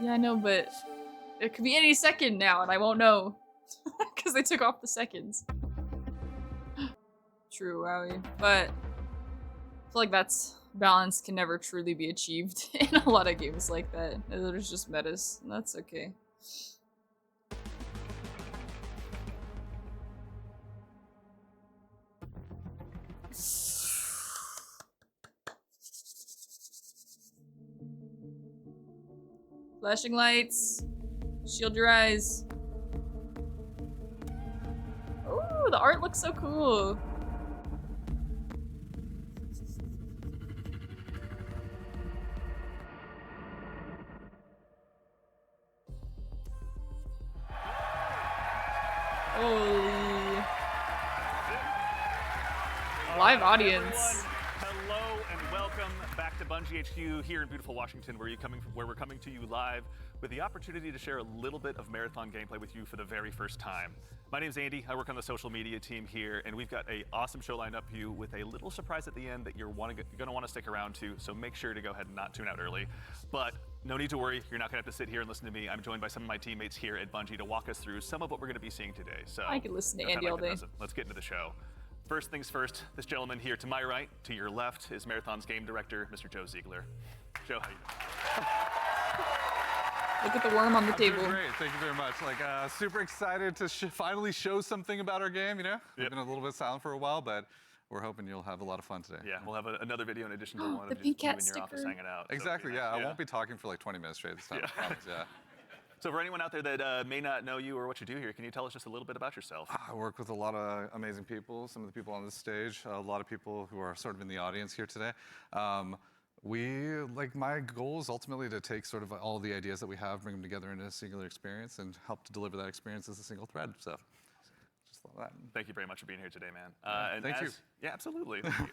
Yeah, I know, but it could be any second now, and I won't know. Because they took off the seconds. True, wowie. But I feel like that's balance can never truly be achieved in a lot of games like that. There's just metas, and that's okay. Flashing lights. Shield your eyes. Ooh, the art looks so cool. Holy. Live audience. Hello and welcome back to Bungie HQ here in beautiful Washington, where we're coming to you live with the opportunity to share a little bit of marathon gameplay with you for the very first time. My name's Andy. I work on the social media team here, and we've got an awesome show lined up for you with a little surprise at the end that you're going to want to stick around to. So make sure to go ahead and not tune out early. But no need to worry. You're not going to have to sit here and listen to me. I'm joined by some of my teammates here at Bungie to walk us through some of what we're going to be seeing today. So I could listen to Andy all day. Let's get into the show. First things first, this gentleman here to my right, to your left, is Marathon's game director, Mr. Joe Ziegler. Joe, how you doing? Look at the worm on the table. Great, thank you very much. Super excited to finally show something about our game, you know? We've been a little bit silent for a while, but we're hoping you'll have a lot of fun today. Yeah, we'll have another video in addition to the one The of pink just you cat in your office sticker. hanging out. Exactly, yeah. I won't be talking for like 20 minutes straight this time, I promise, yeah. So for anyone out there that may not know you or what you do here, can you tell us just a little bit about yourself? I work with a lot of amazing people, some of the people on this stage, a lot of people who are sort of in the audience here today. My goal is ultimately to take sort of all the ideas that we have, bring them together into a singular experience and help to deliver that experience as a single thread, so just love that. Thank you very much for being here today, man. Thank you. Yeah, absolutely. Thank you.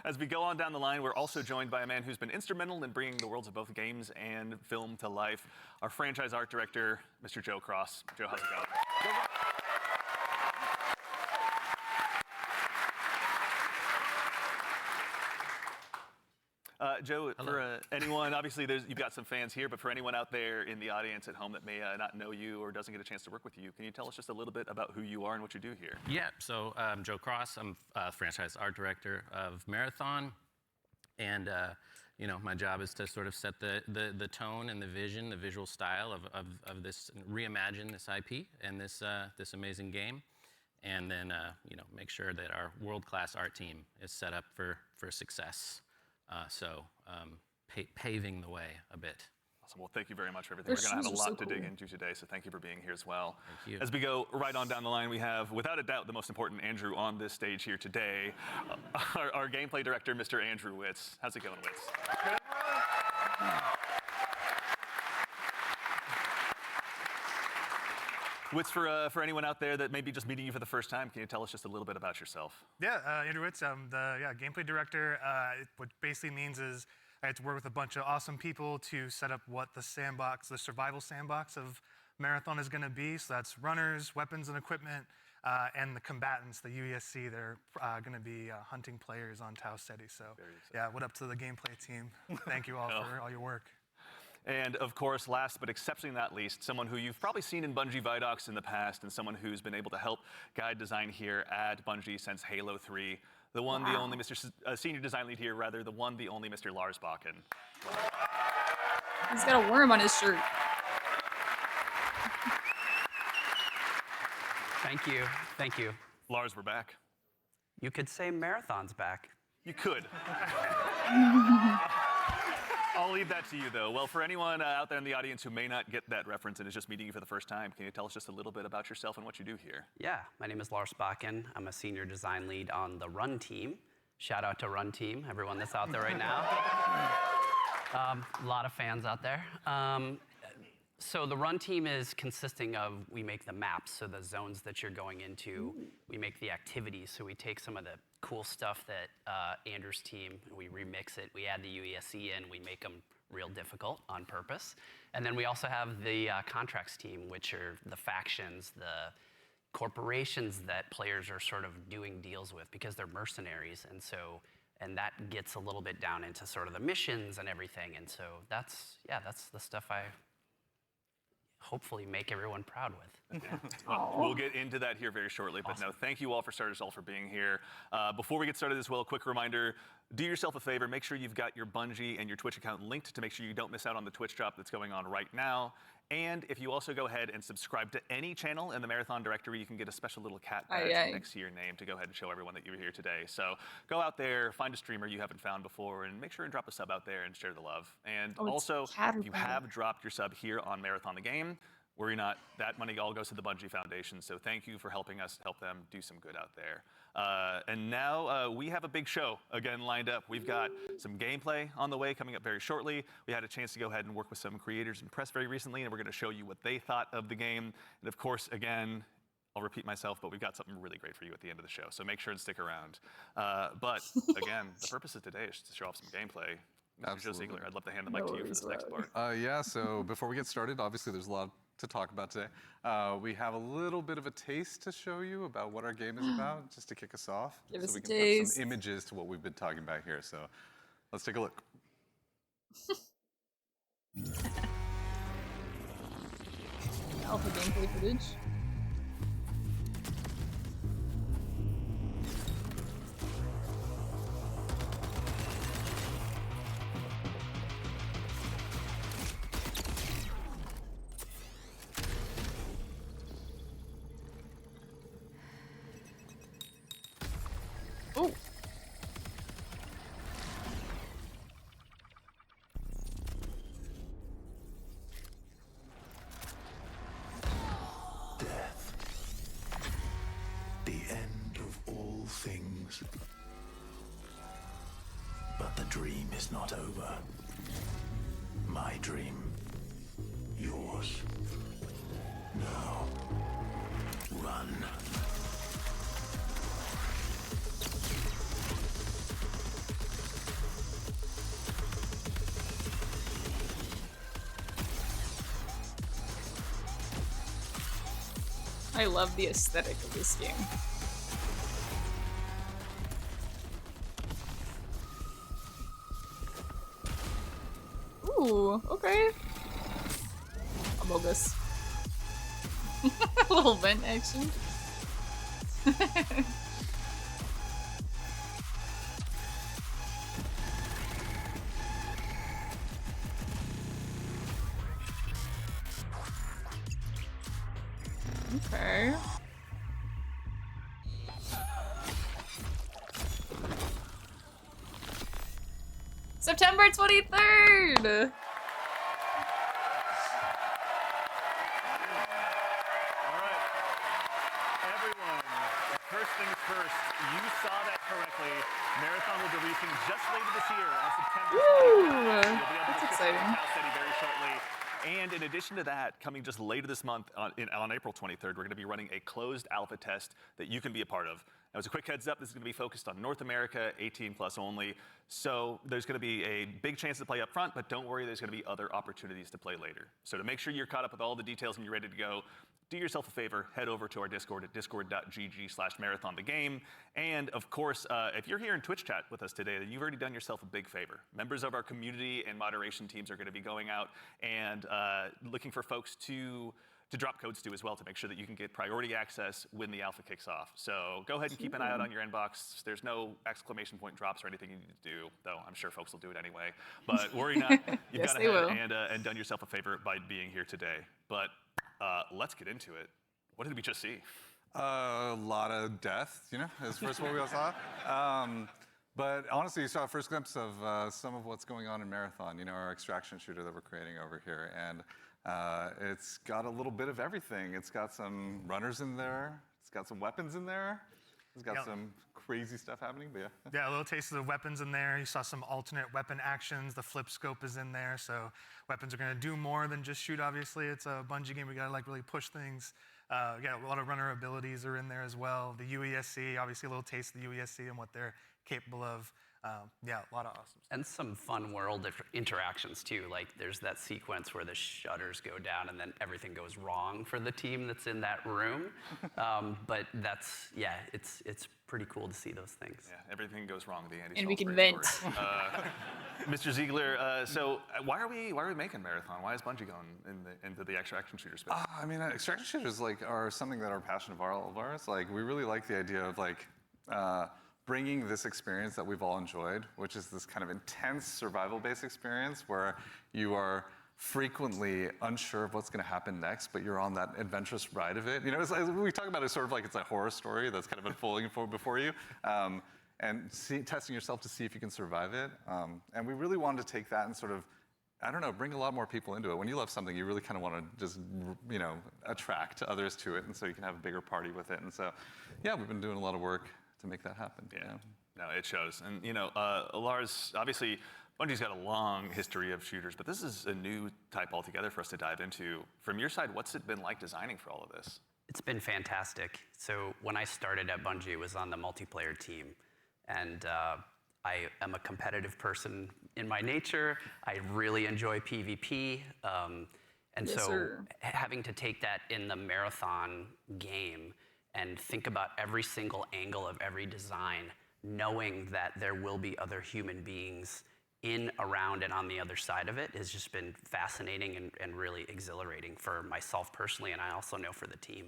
As we go on down the line, we're also joined by a man who's been instrumental in bringing the worlds of both games and film to life, our franchise art director, Mr. Joe Cross. Joe, how's it going? Joe, Hello. for anyone, obviously you've got some fans here, but for anyone out there in the audience at home that may not know you or doesn't get a chance to work with you, can you tell us just a little bit about who you are and what you do here? Yeah, so I'm Joe Cross. I'm franchise art director of Marathon. And my job is to sort of set the tone and the vision, the visual style of this, reimagine this IP and this amazing game. And then, make sure that our world-class art team is set up for success. Paving the way a bit. Awesome. Well, thank you very much for everything. We're going to have a lot to dig into today, so thank you for being here as well. Thank you. As we go right on down the line, we have, without a doubt, the most important Andrew on this stage here today, our gameplay director, Mr. Andrew Witz. How's it going, Witz? Witz, for anyone out there that may be just meeting you for the first time, can you tell us just a little bit about yourself? Yeah, Andrew Witz. I'm the gameplay director. What basically means is I had to work with a bunch of awesome people to set up what the survival sandbox of Marathon is going to be. So that's runners, weapons and equipment, and the combatants, the UESC. They're going to be hunting players on Tau Ceti. So yeah, what up to the gameplay team? Thank you all for all your work. And of course, last but exceptionally not least, someone who you've probably seen in Bungie Vidocs in the past and someone who's been able to help guide design here at Bungie since Halo 3. The one, the only Mr. Senior Design Lead here, rather, the one, the only Mr. Lars Bakken. He's got a worm on his shirt. Thank you. Thank you. Lars, we're back. You could say Marathon's back. You could. I'll leave that to you, though. Well, for anyone out there in the audience who may not get that reference and is just meeting you for the first time, can you tell us just a little bit about yourself and what you do here? Yeah, my name is Lars Bakken. I'm a senior design lead on the Run team. Shout out to Run team, everyone that's out there right now. A lot of fans out there. So the Run team is consisting of, we make the maps, so the zones that you're going into. We make the activities, so we take some of the cool stuff that Andrew's team, we remix it, we add the UESC in, we make them real difficult on purpose. And then we also have the contracts team, which are the factions, the corporations that players are sort of doing deals with because they're mercenaries. And that gets a little bit down into sort of the missions and everything. And so that's the stuff I hopefully make everyone proud with. Well, we'll get into that here very shortly, but no, thank you all for starters all for being here. Before we get started as well, a quick reminder, do yourself a favor, make sure you've got your Bungie and your Twitch account linked to make sure you don't miss out on the Twitch drop that's going on right now. And if you also go ahead and subscribe to any channel in the Marathon directory, you can get a special little cat badge next to your name to go ahead and show everyone that you were here today. So go out there, find a streamer you haven't found before, and make sure and drop a sub out there and share the love. And also, if you have dropped your sub here on Marathon the Game, worry not, that money all goes to the Bungie Foundation, so thank you for helping us help them do some good out there. And now we have a big show again lined up. We've got some gameplay on the way coming up very shortly. We had a chance to go ahead and work with some creators and press very recently, and we're going to show you what they thought of the game. And of course, again, I'll repeat myself, but we've got something really great for you at the end of the show, so make sure and stick around. But again, the purpose of today is to show off some gameplay. Mr. Ziegler, I'd love to hand the mic to you for this next part. Yeah, so before we get started, obviously there's a lot to talk about today. We have a little bit of a taste to show you about what our game is about, just to kick us off. Give us we a can taste. put some images to what we've been talking about here. So let's take a look. Alpha gameplay footage. Oh. Death. The end of all things. But the dream is not over. My dream. Yours. Now. Run. I love the aesthetic of this game. Ooh, okay. Bogus. A little vent action. Okay. September 23rd! First things first, you saw that correctly. Marathon will be releasing just later this year on September 23rd. You'll be able That's to exciting. House City very shortly. And in addition to that, coming just later this month, on April 23rd, we're going to be running a closed alpha test that you can be a part of. Now, as a quick heads up, this is going to be focused on North America, 18 plus only. So there's going to be a big chance to play up front, but don't worry, there's going to be other opportunities to play later. So to make sure you're caught up with all the details and you're ready to go, do yourself a favor, head over to our Discord at discord.gg/marathonthegame. And of course, if you're here in Twitch chat with us today, then you've already done yourself a big favor. Members of our community and moderation teams are going to be going out and looking for folks to drop codes to as well to make sure that you can get priority access when the alpha kicks off. So go ahead and keep an eye out on your inbox. There's no exclamation point drops or anything you need to do, though I'm sure folks will do it anyway. But worry not, you've Yes, gone they will. ahead and done yourself a favor by being here today. But let's get into it. What did we just see? A lot of death, you know, is first what we all saw. But honestly, you saw a first glimpse of some of what's going on in Marathon, you know, our extraction shooter that we're creating over here. And it's got a little bit of everything. It's got some runners in there. It's got some weapons in there. It's got some crazy stuff happening, but yeah. Yeah, a little taste of the weapons in there. You saw some alternate weapon actions. The flip scope is in there, so weapons are going to do more than just shoot, obviously. It's a Bungie game. We got to like really push things. Yeah, a lot of runner abilities are in there as well. The UESC, obviously a little taste of the UESC and what they're capable of. Yeah, a lot of awesome stuff. And some fun world interactions too. Like there's that sequence where the shutters go down and then everything goes wrong for the team that's in that room. But that's, yeah, it's pretty cool to see those things. Yeah, everything goes wrong with the Andy And we can Salisbury vent. story. Mr. Ziegler, so why are we making Marathon? Why is Bungie going into the extraction shooter space? I mean, extraction shooters are something that are a passion of all of ours. Like, we really like the idea of bringing this experience that we've all enjoyed, which is this kind of intense survival-based experience where you are frequently unsure of what's going to happen next, but you're on that adventurous ride of it. You know, it's like, we talk about it sort of like it's a horror story that's kind of unfolding before you, and testing yourself to see if you can survive it. And we really wanted to take that and sort of, I don't know, bring a lot more people into it. When you love something, you really kind of want to just, you know, attract others to it, and so you can have a bigger party with it. And so, yeah, we've been doing a lot of work to make that happen. Yeah, no, it shows. And you know, Lars, obviously, Bungie's got a long history of shooters, but this is a new type altogether for us to dive into. From your side, what's it been like designing for all of this? It's been fantastic. So when I started at Bungie, it was on the multiplayer team. And I am a competitive person in my nature. I really enjoy PvP. And Yes, so sir. having to take that in the Marathon game and think about every single angle of every design, knowing that there will be other human beings in, around, and on the other side of it has just been fascinating and really exhilarating for myself personally, and I also know for the team.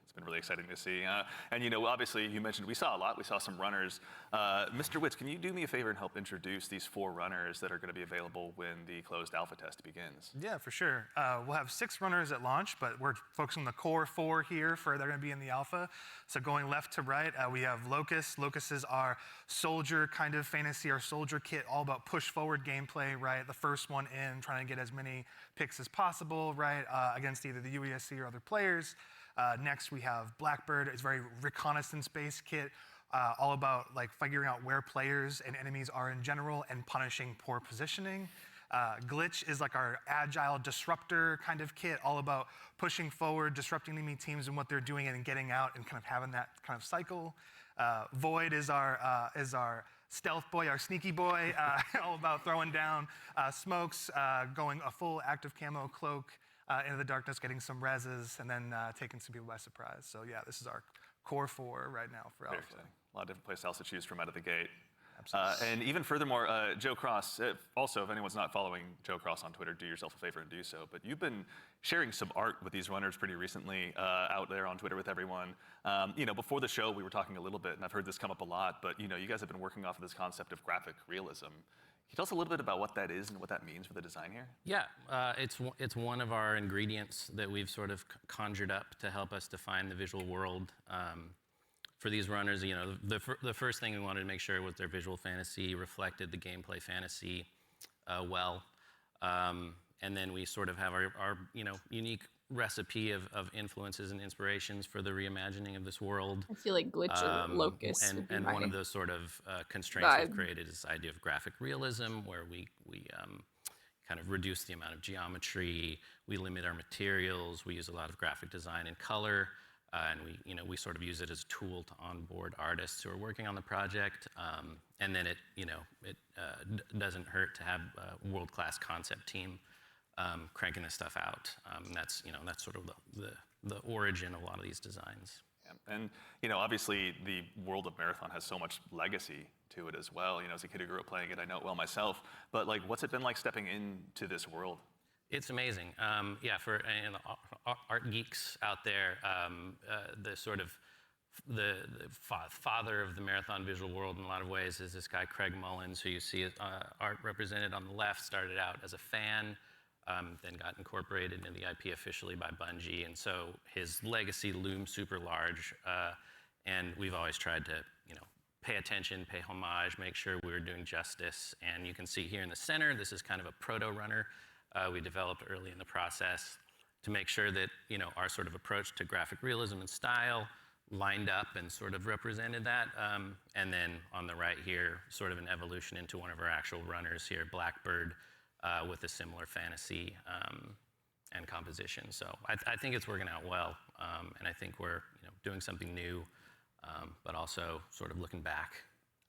It's been really exciting to see. And you know, obviously, you mentioned we saw a lot. We saw some runners. Mr. Witz, can you do me a favor and help introduce these 4 runners that are going to be available when the closed alpha test begins? Yeah, for sure. We'll have 6 runners at launch, but we're focusing on the core 4 here they're going to be in the alpha. So going left to right, we have Locust. Locust is our soldier kind of fantasy, our soldier kit, all about push forward gameplay, right? The first one in, trying to get as many picks as possible, right? Against either the UESC or other players. Next, we have Blackbird. It's a very reconnaissance-based kit, all about like figuring out where players and enemies are in general and punishing poor positioning. Glitch is like our agile disruptor kind of kit, all about pushing forward, disrupting enemy teams and what they're doing and getting out and kind of having that kind of cycle. Void is our stealth boy, our sneaky boy, all about throwing down smokes, going a full active camo cloak, into the darkness, getting some reses, and then taking some people by surprise. So yeah, this is our core 4 right now for Very alpha. exciting. A lot of different places to choose from out of the gate. Absolutely. And even furthermore, Joe Cross, also, if anyone's not following Joe Cross on Twitter, do yourself a favor and do so. But you've been sharing some art with these runners pretty recently out there on Twitter with everyone. You know, before the show, we were talking a little bit, and I've heard this come up a lot, but you know, you guys have been working off of this concept of graphic realism. Can you tell us a little bit about what that is and what that means for the design here? Yeah, it's one of our ingredients that we've sort of conjured up to help us define the visual world. For these runners, you know, the first thing we wanted to make sure was their visual fantasy reflected the gameplay fantasy well. And then we sort of have our you know, unique recipe of influences and inspirations for the reimagining of this world. I feel like Glitch or Locust would be And my one of those sort of constraints vibe. we've created is this idea of graphic realism, where we kind of reduce the amount of geometry, we limit our materials, we use a lot of graphic design and color, and we sort of use it as a tool to onboard artists who are working on the project. And then it doesn't hurt to have a world-class concept team cranking this stuff out. That's sort of the origin of a lot of these designs. Yeah. And you know, obviously, the world of Marathon has so much legacy to it as well. You know, as a kid who grew up playing it, I know it well myself. But like, what's it been like stepping into this world? It's amazing. Yeah, for art geeks out there, the sort of the father of the Marathon visual world in a lot of ways is this guy Craig Mullins, who you see art represented on the left. Started out as a fan, then got incorporated into the IP officially by Bungie, and so his legacy looms super large. And we've always tried to, you know, pay attention, pay homage, make sure we were doing justice. And you can see here in the center, this is kind of a proto runner we developed early in the process to make sure that, you know, our sort of approach to graphic realism and style lined up and sort of represented that. And then on the right here, sort of an evolution into one of our actual runners here, Blackbird, with a similar fantasy and composition. So I think it's working out well, and I think we're, you know, doing something new, but also sort of looking back.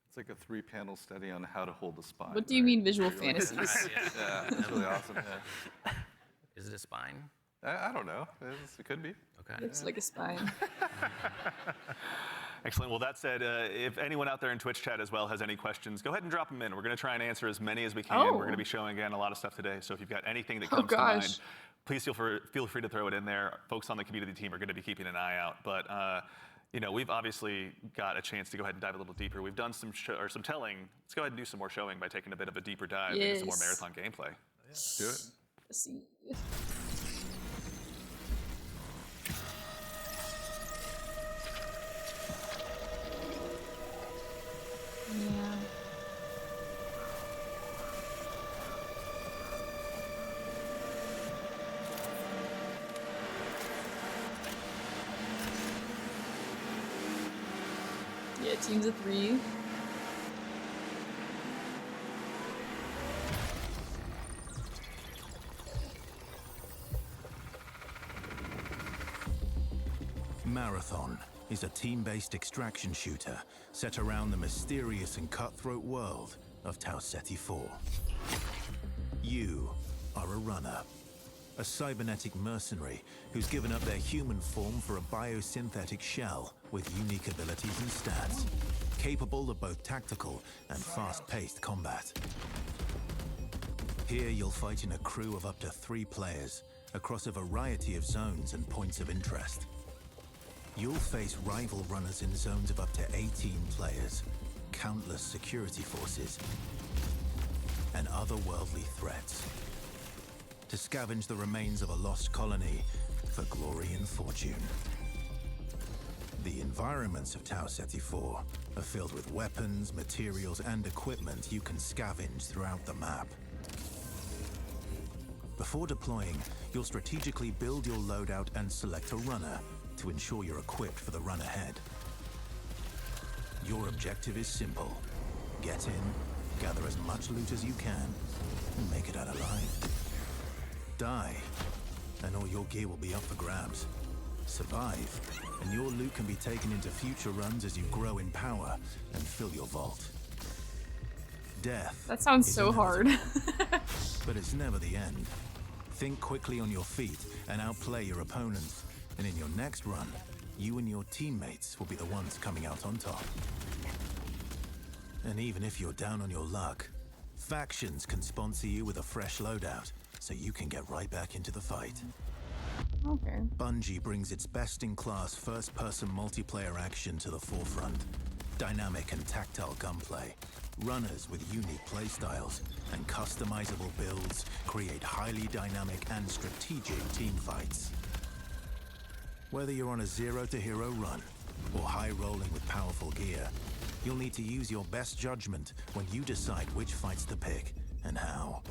It's like a 3-panel study on how to hold the spine. What do you mean visual fantasies? Yeah, it's really awesome. Yeah. Is it a spine? I don't know. It could be. Okay. Looks like a spine. Excellent. Well, that said, if anyone out there in Twitch chat as well has any questions, go ahead and drop them in. We're going to try and answer as many as we can. Oh. We're going to be showing, again, a lot of stuff today. So if you've got anything that Oh, comes to mind, gosh. please feel free to throw it in there. Folks on the community team are going to be keeping an eye out. But you know, we've obviously got a chance to go ahead and dive a little deeper. We've done some telling. Let's go ahead and do some more showing by taking a bit of a deeper dive into some more Yes. marathon gameplay. Let's do it. Let's see. Yeah. Yeah, teams of 3. Marathon is a team-based extraction shooter set around the mysterious and cutthroat world of Tau Ceti 4. You are a runner, a cybernetic mercenary who's given up their human form for a biosynthetic shell with unique abilities and stats, capable of both tactical and fast-paced combat. Here you'll fight in a crew of up to 3 players across a variety of zones and points of interest. You'll face rival runners in zones of up to 18 players, countless security forces, and otherworldly threats. To scavenge the remains of a lost colony for glory and fortune. The environments of Tau Ceti 4 are filled with weapons, materials, and equipment you can scavenge throughout the map. Before deploying, you'll strategically build your loadout and select a runner to ensure you're equipped for the run ahead. Your objective is simple. Get in, gather as much loot as you can, and make it out alive. Die, and all your gear will be up for grabs. Survive, and your loot can be taken into future runs as you grow in power and fill your vault. Death. That sounds is so hard. inevitable, but it's never the end. Think quickly on your feet and outplay your opponents. And in your next run, you and your teammates will be the ones coming out on top. And even if you're down on your luck, factions can sponsor you with a fresh loadout, so you can get right back into the fight. Okay. Bungie brings its best-in-class first-person multiplayer action to the forefront. Dynamic and tactile gunplay, runners with unique playstyles, and customizable builds create highly dynamic and strategic team fights. Whether you're on a zero-to-hero run or high-rolling with powerful gear, you'll need to use your best judgment when you decide which fights to pick and how.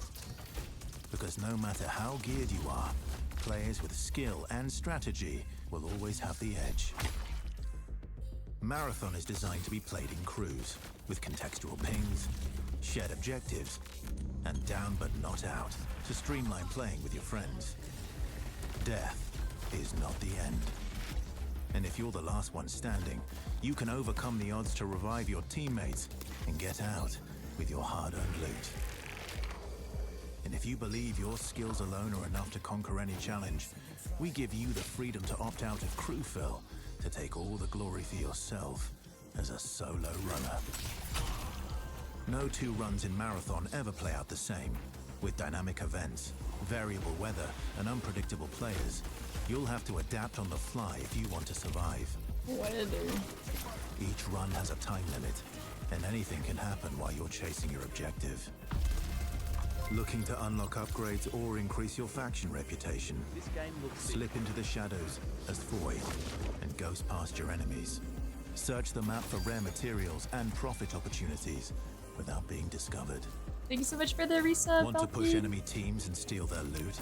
Because no matter how geared you are, players with skill and strategy will always have the edge. Marathon is designed to be played in crews, with contextual pings, shared objectives, and down but not out, to streamline playing with your friends. Death is not the end. And if you're the last one standing, you can overcome the odds to revive your teammates and get out with your hard-earned loot. And if you believe your skills alone are enough to conquer any challenge, we give you the freedom to opt out of crew fill to take all the glory for yourself as a solo runner. No 2 runs in Marathon ever play out the same. With dynamic events, variable weather, and unpredictable players, you'll have to adapt on the fly if you want to survive. Weather. Each run has a time limit, and anything can happen while you're chasing your objective. Looking to unlock upgrades or increase your faction reputation? Slip into the shadows as Void and ghost past your enemies. Search the map for rare materials and profit opportunities without being discovered. Thank you so much for the resub. Want to push Belky. enemy teams and steal their loot?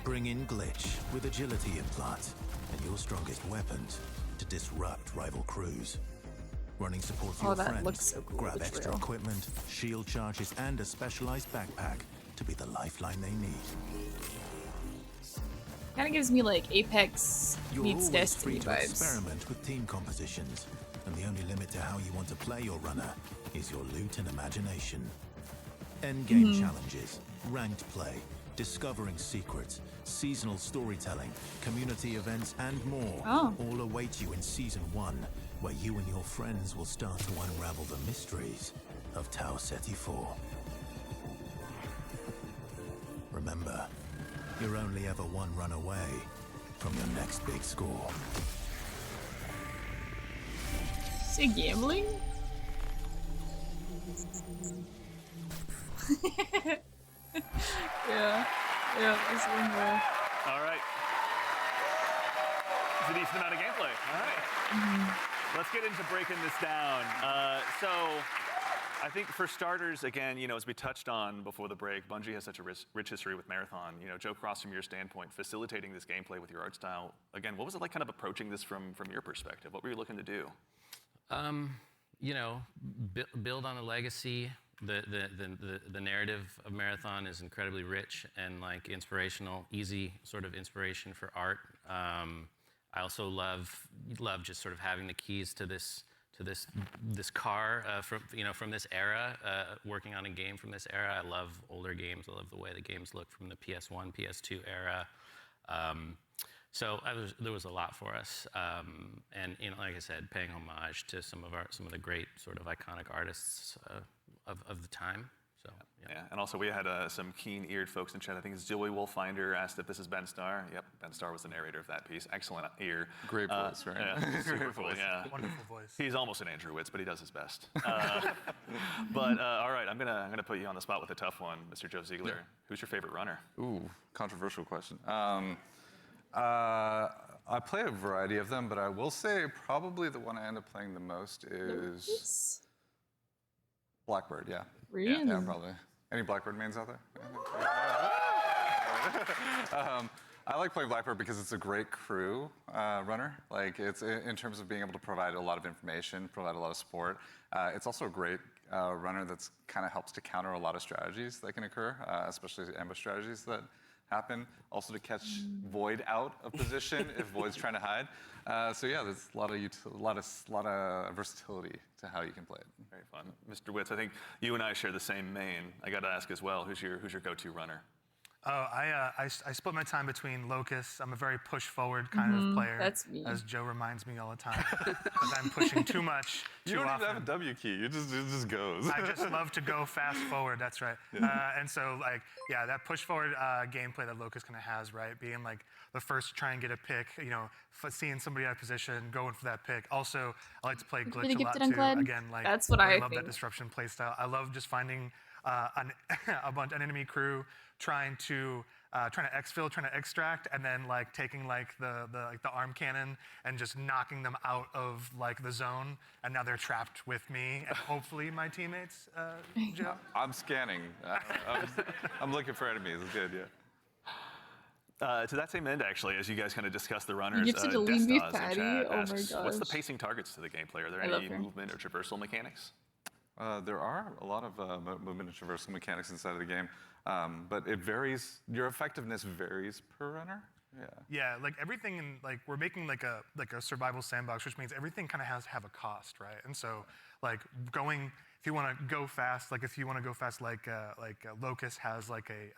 Bring in Glitch with agility implants and your strongest weapons to disrupt rival crews. Running support for Oh, your that friends. looks so cool, Grab the extra trail. equipment, shield charges, and a specialized backpack to be the lifeline they need. Kind of gives me like Apex You're meets always Destiny free to vibes. experiment with team compositions, and the only limit to how you want to play your runner is your loot and imagination. Endgame challenges, ranked play, Discovering secrets, seasonal storytelling, community events, and more all await you in Season 1, where you and your friends will start to unravel the mysteries of Tau Ceti 4. Remember, you're only ever one run away from your next big score. Is it gambling? Yeah, this one there. All right. It's a decent amount of gameplay. All right. Let's get into breaking this down. So I think for starters, again, as we touched on before the break, Bungie has such a rich history with Marathon. Joe Cross, from your standpoint, facilitating this gameplay with your art style, again, what was it like kind of approaching this from your perspective? What were you looking to do? Build on a legacy. The narrative of Marathon is incredibly rich and like inspirational, easy sort of inspiration for art. I also love just sort of having the keys to this car from this era, working on a game from this era. I love older games. I love the way the games look from the PS1, PS2 era. So there was a lot for us, and like I said, paying homage to some of the great sort of iconic artists of the time. So yeah. And also we had some keen-eared folks in chat. I think it's Joey Wolfinder asked if this is Ben Starr. Yep, Ben Starr was the narrator of that piece. Excellent ear. Great voice, right? Yeah, super cool. Yeah, Wonderful voice. He's almost an Andrew Witz, but he does his best. But all right, I'm gonna put you on the spot with a tough one, Mr. Joe Ziegler. Yeah. Who's your favorite runner? Ooh, controversial question. I play a variety of them, but I will say probably the one I end up playing the most is Blackbird. Yeah. Really? Yeah, probably. Any Blackbird mains out there? I like playing Blackbird because it's a great crew runner. Like it's in terms of being able to provide a lot of information, provide a lot of support. It's also a great runner that's kind of helps to counter a lot of strategies that can occur, especially ambush strategies that happen. Also to catch Void out of position if Void's trying to hide. So yeah, there's a lot of versatility to how you can play it. Very fun, Mr. Witz. I think you and I share the same main. I got to ask as well. Who's your go-to runner? Oh, I split my time between Locust. I'm a very push-forward kind of player. That's me. As Joe reminds me all the time. Because I'm pushing too much, too You don't often. even have a W key. It just goes. I just love to go fast forward, that's right. And so, like, yeah, that push-forward gameplay that Locust kind of has, right? Being, like, the first to try and get a pick, seeing somebody out of position, going for that pick. Also, I like to play Glitch a lot, too. Again, like, that's what I love think. that disruption playstyle. I love just finding an enemy crew trying to exfil, trying to extract, and then like taking like the arm cannon and just knocking them out of like the zone, and now they're trapped with me and hopefully my teammates. Joe. I'm scanning. I'm looking for enemies. It's good, yeah. To that same end, actually, as you guys kind of discuss the runners, You get to delete me, Destaz in Patty? chat Oh my asks, what's the gosh. pacing targets to the gameplay? Are there I love any her. movement or traversal mechanics? There are a lot of movement and traversal mechanics inside of the game, but it varies. Your effectiveness varies per runner. Yeah. Yeah, like everything in like we're making like a survival sandbox, which means everything kind of has to have a cost, right? And so like if you want to go fast, like Locust has like a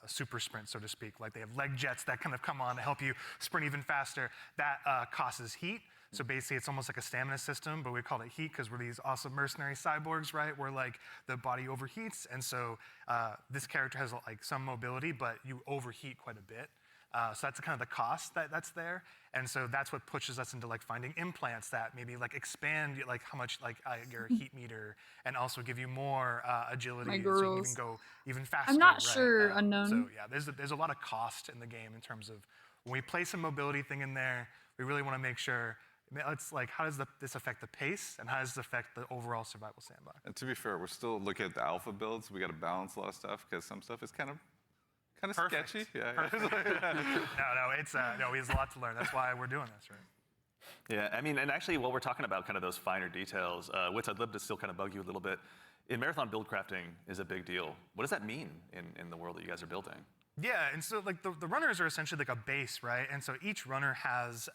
super sprint, so to speak. Like they have leg jets that kind of come on to help you sprint even faster. That causes heat. So basically, it's almost like a stamina system, but we call it heat because we're these awesome mercenary cyborgs, right? Where like the body overheats, and so this character has like some mobility, but you overheat quite a bit. So that's kind of the cost that's there, and so that's what pushes us into like finding implants that maybe like expand like how much like your heat meter, and also give you more agility, My so you can girls. even go even faster. I'm not right? sure, Unknown. So yeah, there's a lot of cost in the game in terms of when we place a mobility thing in there, we really want to make sure. It's like, how does this affect the pace, and how does this affect the overall survival sandbox? And to be fair, we're still looking at the alpha builds. We got to balance a lot of stuff because some stuff is kind of Perfect. sketchy. Yeah. No, there's a lot to learn. That's why we're doing this, right? Yeah, I mean, and actually, while we're talking about kind of those finer details, Witz, I'd love to still kind of bug you a little bit. In Marathon, build crafting is a big deal. What does that mean in the world that you guys are building? Yeah, and so like the runners are essentially like a base, right? And so each runner has,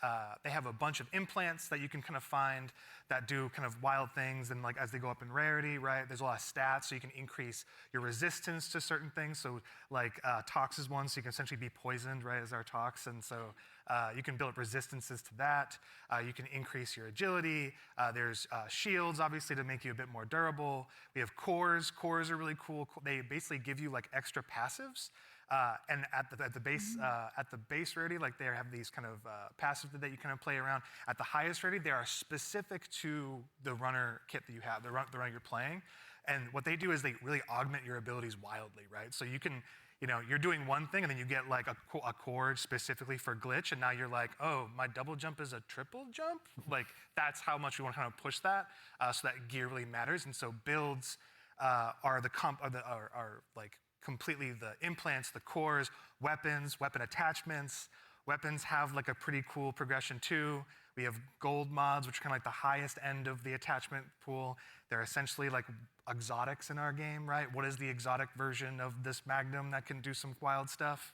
they have a bunch of implants that you can kind of find that do kind of wild things, and like as they go up in rarity, right? There's a lot of stats, so you can increase your resistance to certain things. So like Tox is one, so you can essentially be poisoned, right, as our Tox, and so you can build up resistances to that. You can increase your agility. There's shields, obviously, to make you a bit more durable. We have cores. Cores are really cool. They basically give you like extra passives. And at the base rarity, like they have these kind of passives that you kind of play around. At the highest rarity, they are specific to the runner kit that you have, the runner you're playing. And what they do is they really augment your abilities wildly, right? So you can, you're doing one thing, and then you get like a chord specifically for glitch, and now you're like, oh, my double jump is a triple jump? Like that's how much we want to kind of push that, so that gear really matters. And so builds are like completely the implants, the cores, weapons, weapon attachments. Weapons have like a pretty cool progression too. We have gold mods, which are kind of like the highest end of the attachment pool. They're essentially like exotics in our game, right? What is the exotic version of this Magnum that can do some wild stuff?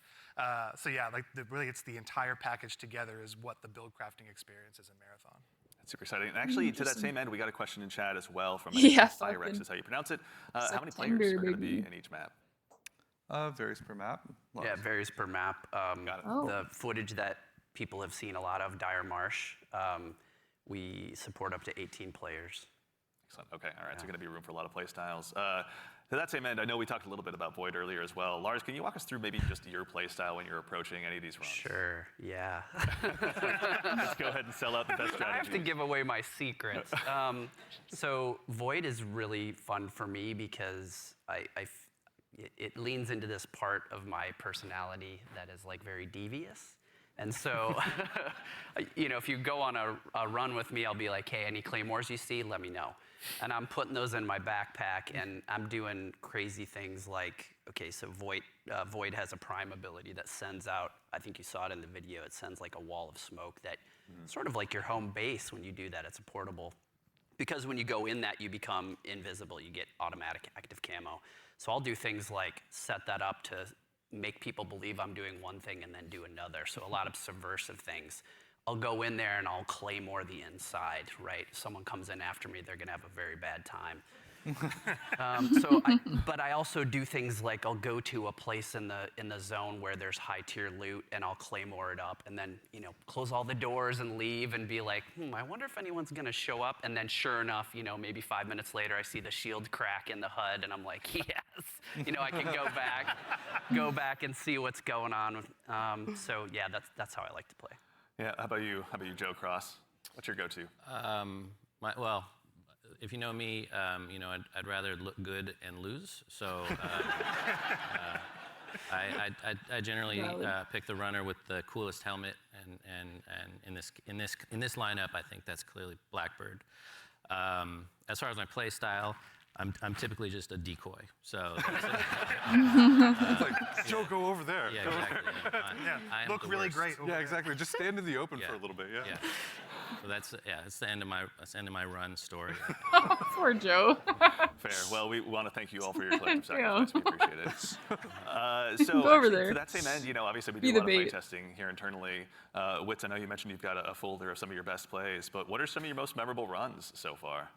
So yeah, like really it's the entire package together is what the build crafting experience is in Marathon. That's super exciting. And actually, to that same end, we got a question in chat as well from Firex is how you pronounce it. How many players are going to be in each map? Varies per map. Yeah, varies per map. The footage that people have seen a lot of, Dire Marsh, we support up to 18 players. Excellent. Okay, all right, so going to be room for a lot of play styles. To that same end, I know we talked a little bit about Void earlier as well. Lars, can you walk us through maybe just your play style when you're approaching any of these runs? Sure, yeah. Let's go ahead and sell out the best strategy. I have to give away my secrets. So Void is really fun for me because it leans into this part of my personality that is like very devious. And so, if you go on a run with me, I'll be like, hey, any claymores you see, let me know. And I'm putting those in my backpack, and I'm doing crazy things like, okay, so Void has a prime ability that sends out, I think you saw it in the video, it sends like a wall of smoke that sort of like your home base when you do that, it's a portable. Because when you go in that, you become invisible, you get automatic active camo. So I'll do things like set that up to make people believe I'm doing one thing and then do another. So a lot of subversive things. I'll go in there and I'll claymore the inside, right? If someone comes in after me, they're gonna have a very bad time. But I also do things like I'll go to a place in the zone where there's high tier loot, and I'll claymore it up, and then close all the doors and leave, and be like, I wonder if anyone's gonna show up. And then sure enough, maybe 5 minutes later, I see the shield crack in the HUD, and I'm like, yes, I can go back and see what's going on. So yeah, that's how I like to play. Yeah. How about you, Joe Cross? What's your go-to? Well, if you know me, I'd rather look good and lose. So I generally pick the runner with the coolest helmet, and in this lineup, I think that's clearly Blackbird. As far as my play style, I'm typically just a decoy. So it's like, Joe, go over there. Yeah, exactly. I am look the really worst. great. Yeah, exactly. Just stand in the open for a little bit. Yeah. So that's the end of my run story. Poor Joe. Fair. Well, we want to thank you all for your collective sacrifice. We appreciate it. So Go over there. to that same end, obviously we do a lot of play testing here internally. Wits, I know you mentioned you've got a folder of some of your best plays, but what are some of your most memorable runs so far?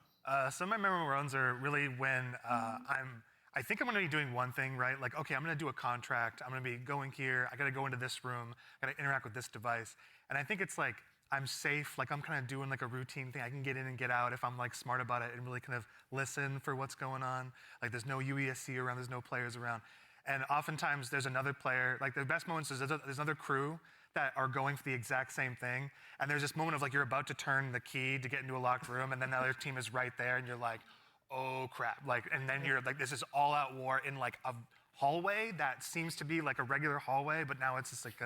Some of my memorable runs are really when I think I'm going to be doing one thing, right? Like, okay, I'm going to do a contract. I'm going to be going here. I got to go into this room. I got to interact with this device. And I think it's like I'm safe. Like I'm kind of doing like a routine thing. I can get in and get out if I'm like smart about it and really kind of listen for what's going on. Like there's no UESC around. There's no players around. And oftentimes there's another player. Like the best moments is there's another crew that are going for the exact same thing. And there's this moment of like you're about to turn the key to get into a locked room, and then the other team is right there, and you're like, oh crap. Like, and then you're like, this is all out war in like a hallway that seems to be like a regular hallway, but now it's just like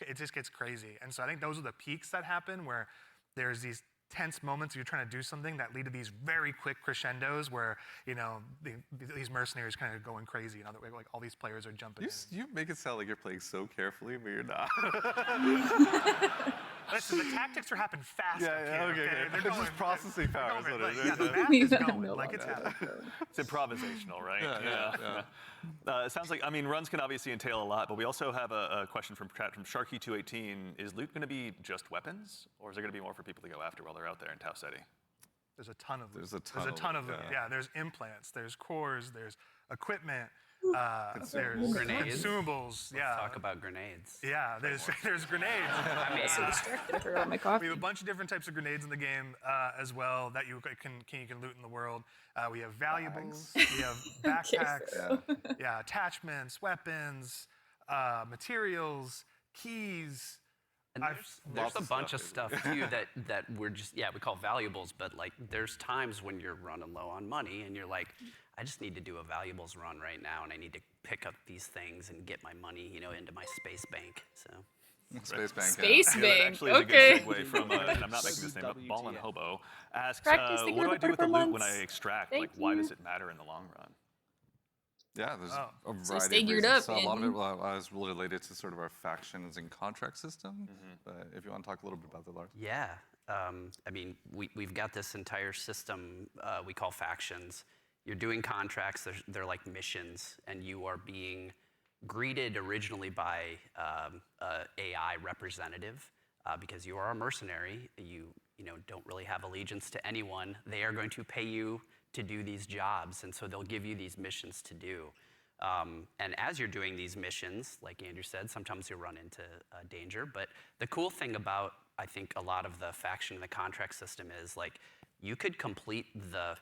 it just gets crazy. And so I think those are the peaks that happen where there's these tense moments you're trying to do something that lead to these very quick crescendos where these mercenaries kind of going crazy, and like all these players are jumping in. You make it sound like you're playing so carefully, but you're not. Listen, the tactics are happening fast up here, okay. They're It's going, just processing power, is what it is. Yeah, the math We is have going. no Like, it's longer happening. It's improvisational, right? Yeah. It sounds like, I mean, runs can obviously entail a lot, but we also have a question from Sharky218. Is loot going to be just weapons, or is there going to be more for people to go after while they're out there in Tau Ceti? There's a ton of loot. There's a ton of loot. loot, Yeah, there's implants, there's cores, there's equipment, there's Grenades. consumables. Yeah. Talk about grenades. Yeah, there's grenades. I mean, So distracted. I forgot my We coffee. have a bunch of different types of grenades in the game as well that you can loot in the world. We have valuables, we have backpacks, yeah, attachments, weapons, materials, keys. And there's a bunch of stuff too that we're just we call valuables, but like there's times when you're running low on money and you're like, I just need to do a valuables run right now, and I need to pick up these things and get my money, into my space bank. So. Space Bank. Space That Bank. actually is Okay. a good segue from, and I'm not making this name up, Ballin' Hobo asks, Practice what thinking do of I the do with the purple loot when I months. extract? Thank Like, why you. does it matter in the long run? Yeah, there's a variety So of stay geared reasons. up, So a lot of Andy. it was related to sort of our factions and contract system. But if you want to talk a little bit about that, Lars. Yeah, I mean, we've got this entire system we call factions. You're doing contracts, they're like missions, and you are being greeted originally by a AI representative because you are a mercenary. You don't really have allegiance to anyone. They are going to pay you to do these jobs, and so they'll give you these missions to do. And as you're doing these missions, like Andrew said, sometimes you run into danger. But the cool thing about, I think, a lot of the faction and the contract system is like you could complete the,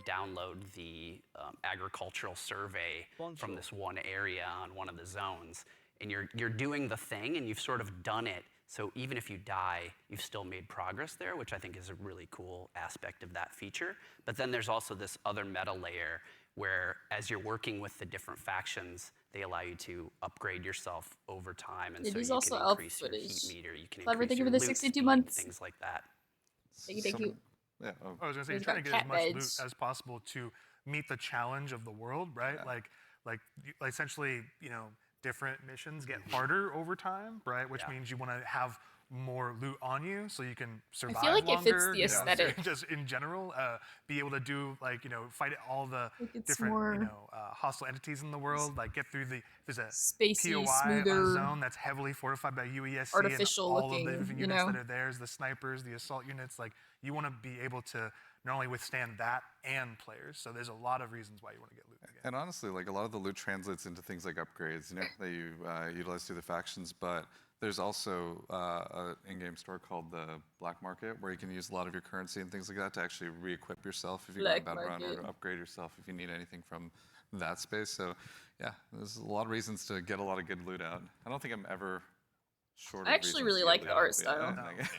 download the agricultural survey from this one area on one of the zones, and you're doing the thing, and you've sort of done it. So even if you die, you've still made progress there, which I think is a really cool aspect of that feature. But then there's also this other meta layer where as you're working with the different factions, they allow you to upgrade yourself over time. And It so is you also can elf increase your footage. heat meter, you can Clever, increase thank you your for the loot 62 speed, months. things like that. Thank you. Yeah. I was gonna say, you're We've trying to got get as much cat loot beds. as possible to meet the challenge of the world, right? Like essentially, different missions get harder over time, right? Which means you want to have more loot on you so you can survive like it fits longer, the aesthetic. just in general, be able to do fight all the Like it's different more hostile entities in the world, like get through there's a spacey, POI on smoother, a zone that's heavily fortified by UESC artificial and all looking, of the different you units know? that are there, the snipers, the assault units. Like you want to be able to not only withstand that and players. So there's a lot of reasons why you want to get loot in the game. And honestly, like a lot of the loot translates into things like upgrades, that you utilize through the factions. But there's also an in-game store called the Black Market, where you can use a lot of your currency and things like that to actually re-equip yourself if you go on a Black bad run, or Market. to upgrade yourself if you need anything from that space. So yeah, there's a lot of reasons to get a lot of good loot out. I don't think I'm ever short of I actually reasons really to like get the loot art out. style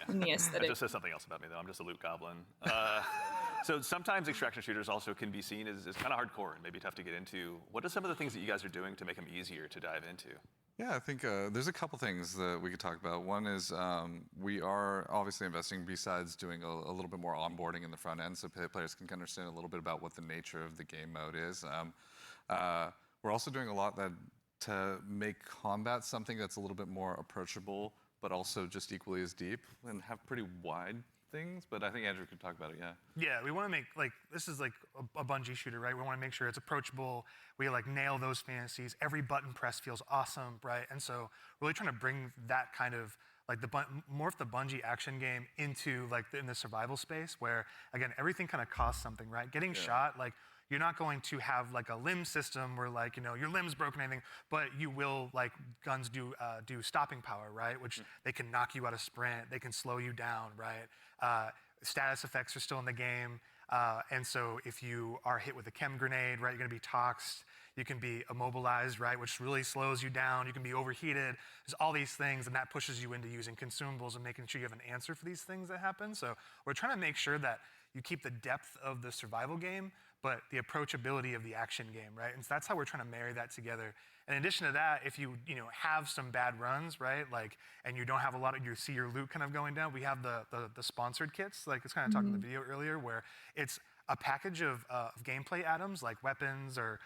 and the That aesthetic. just says something else about me, though. I'm just a loot goblin. So sometimes extraction shooters also can be seen as kind of hardcore and maybe tough to get into. What are some of the things that you guys are doing to make them easier to dive into? Yeah, I think there's a couple things that we could talk about. One is we are obviously investing, besides doing a little bit more onboarding in the front end, so players can understand a little bit about what the nature of the game mode is. We're also doing a lot to make combat something that's a little bit more approachable, but also just equally as deep and have pretty wide things. But I think Andrew could talk about it, yeah. Yeah, we want to make, this is like a Bungie shooter, right? We want to make sure it's approachable. We nail those fantasies. Every button press feels awesome, right? And so really trying to bring that kind of, morph the Bungie action game into in the survival space where, again, everything kind of costs something, right? Getting shot, you're not going to have a limb system where your limb's broken or anything, but you will, guns do stopping power, right? Which they can knock you out of sprint, they can slow you down, right? Status effects are still in the game. And so if you are hit with a chem grenade, right, you're gonna be toxed, you can be immobilized, right, which really slows you down, you can be overheated. There's all these things, and that pushes you into using consumables and making sure you have an answer for these things that happen. So we're trying to make sure that you keep the depth of the survival game, but the approachability of the action game, right? And so that's how we're trying to marry that together. In addition to that, if you have some bad runs, right, and you don't have a lot of, you see your loot kind of going down, we have the sponsored kits, it's kind of talking in the video earlier, where it's a package of gameplay items like weapons or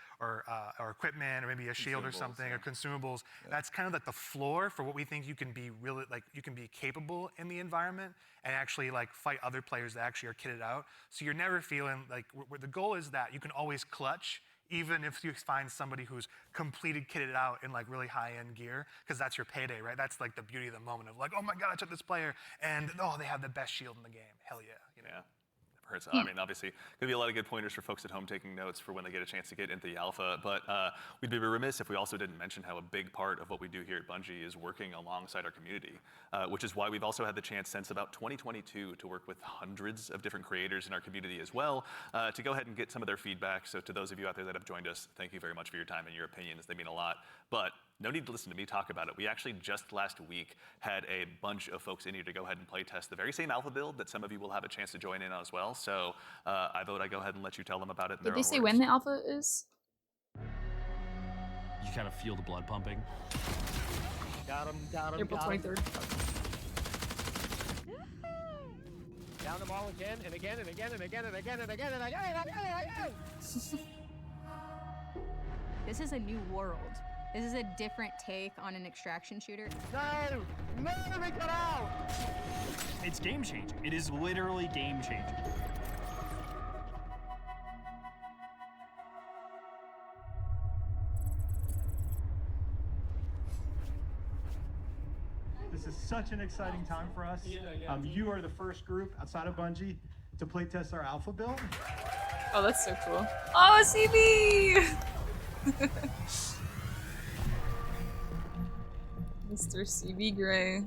equipment or maybe a shield or something or consumables. That's kind of like the floor for what we think you can be really like you can be capable in the environment and actually like fight other players that actually are kitted out. So you're never feeling like the goal is that you can always clutch. Even if you find somebody who's completed kitted out in like really high-end gear, because that's your payday, right? That's like the beauty of the moment of like, oh my God, I took this player, and oh, they have the best shield in the game. Hell yeah, you know. Yeah. Hurts. I mean, obviously, gonna be a lot of good pointers for folks at home taking notes for when they get a chance to get into the alpha. But we'd be remiss if we also didn't mention how a big part of what we do here at Bungie is working alongside our community, which is why we've also had the chance since about 2022 to work with hundreds of different creators in our community as well, to go ahead and get some of their feedback. So to those of you out there that have joined us, thank you very much for your time and your opinions. They mean a lot. But no need to listen to me talk about it. We actually just last week had a bunch of folks in here to go ahead and play test the very same alpha build that some of you will have a chance to join in on as well. So I vote I go ahead and let you tell them about it in their Did they own say words. when the alpha is? You kind of feel the blood pumping. Got him, April got him. 23rd. Down them all again and again and again and again and again and again and again and again and again. This is a new world. This is a different take on an extraction shooter. No! No, we got out! It's game changing. It is literally game changing. This is such an exciting time for us. You are the first group outside of Bungie to playtest our alpha build. Oh, that's so cool. Oh, a CB! Mr. CB Gray.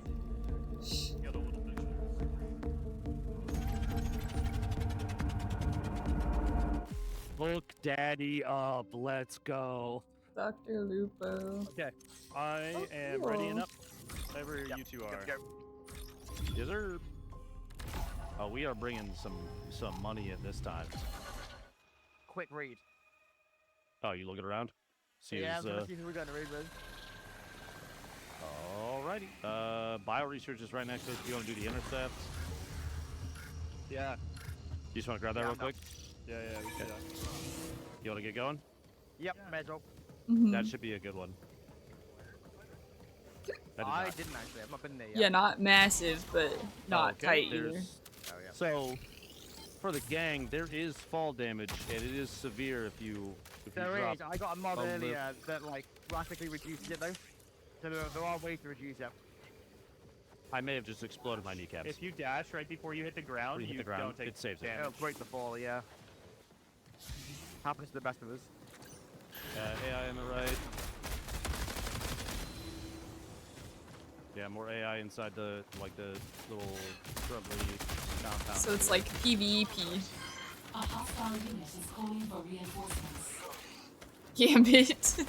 Look daddy up, let's go. Dr. Lupo. Okay, I am ready and up. Wherever you two are. Yes, sir. Oh, we are bringing some money in this time. Quick read. Oh, you looking around? See Yeah, I'm who's, gonna see who we're gonna read with. Alrighty. Bio research is right next to us. You want to do the intercepts? Yeah. You just want to grab that real quick? Yeah, we can do that. You want to get going? Yep, Medro. That should be a good one. That is I not. didn't actually. I've not been there yet. Yeah, not massive, but not Okay, tight either. there's- Oh, yeah. So, for the gang, there is fall damage, and it is severe if you There drop. is. I got a mod a lift. earlier that like drastically reduces it though. So there are ways to reduce it. I may have just exploded my kneecaps. If you dash right before you hit the ground, When you hit the ground, don't take it saves it. It'll damage. break the fall, yeah. Happens to the best of us. AI on the right. Yeah, more AI inside the little shrubbery compound. So it's like PvP. A hostile unit is calling for reinforcements. Gambit.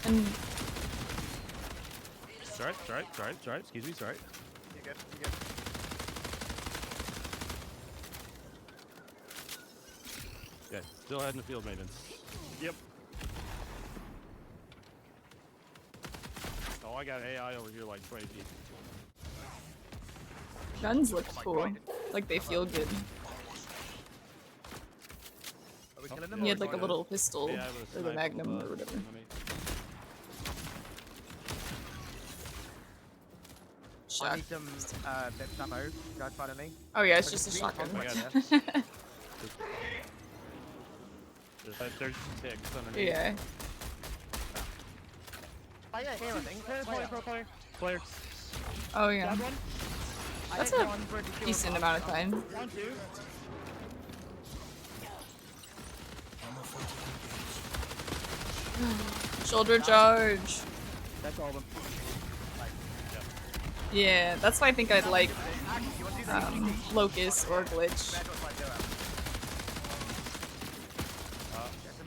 And Sorry. Excuse me, sorry. You good? You good? Okay, still heading to field maintenance. Yep. Oh, I got AI over here like 20 feet. guns look cool. Like they feel good. Are we killing them? He or had is like a it- little pistol, Yeah, with a or the sniper, magnum, or whatever. enemy. I Shock. need some bits ammo. Guys, find any? Oh yeah, it's just a shotgun. I got There's ticks underneath. Yeah. Oh yeah, here I think. Player. Oh yeah. That one. I That's hit a one for the kill. decent amount of time. 1, 2. Shoulder charge. That's all of them. Yeah, that's why I think I'd like Locust or Glitch.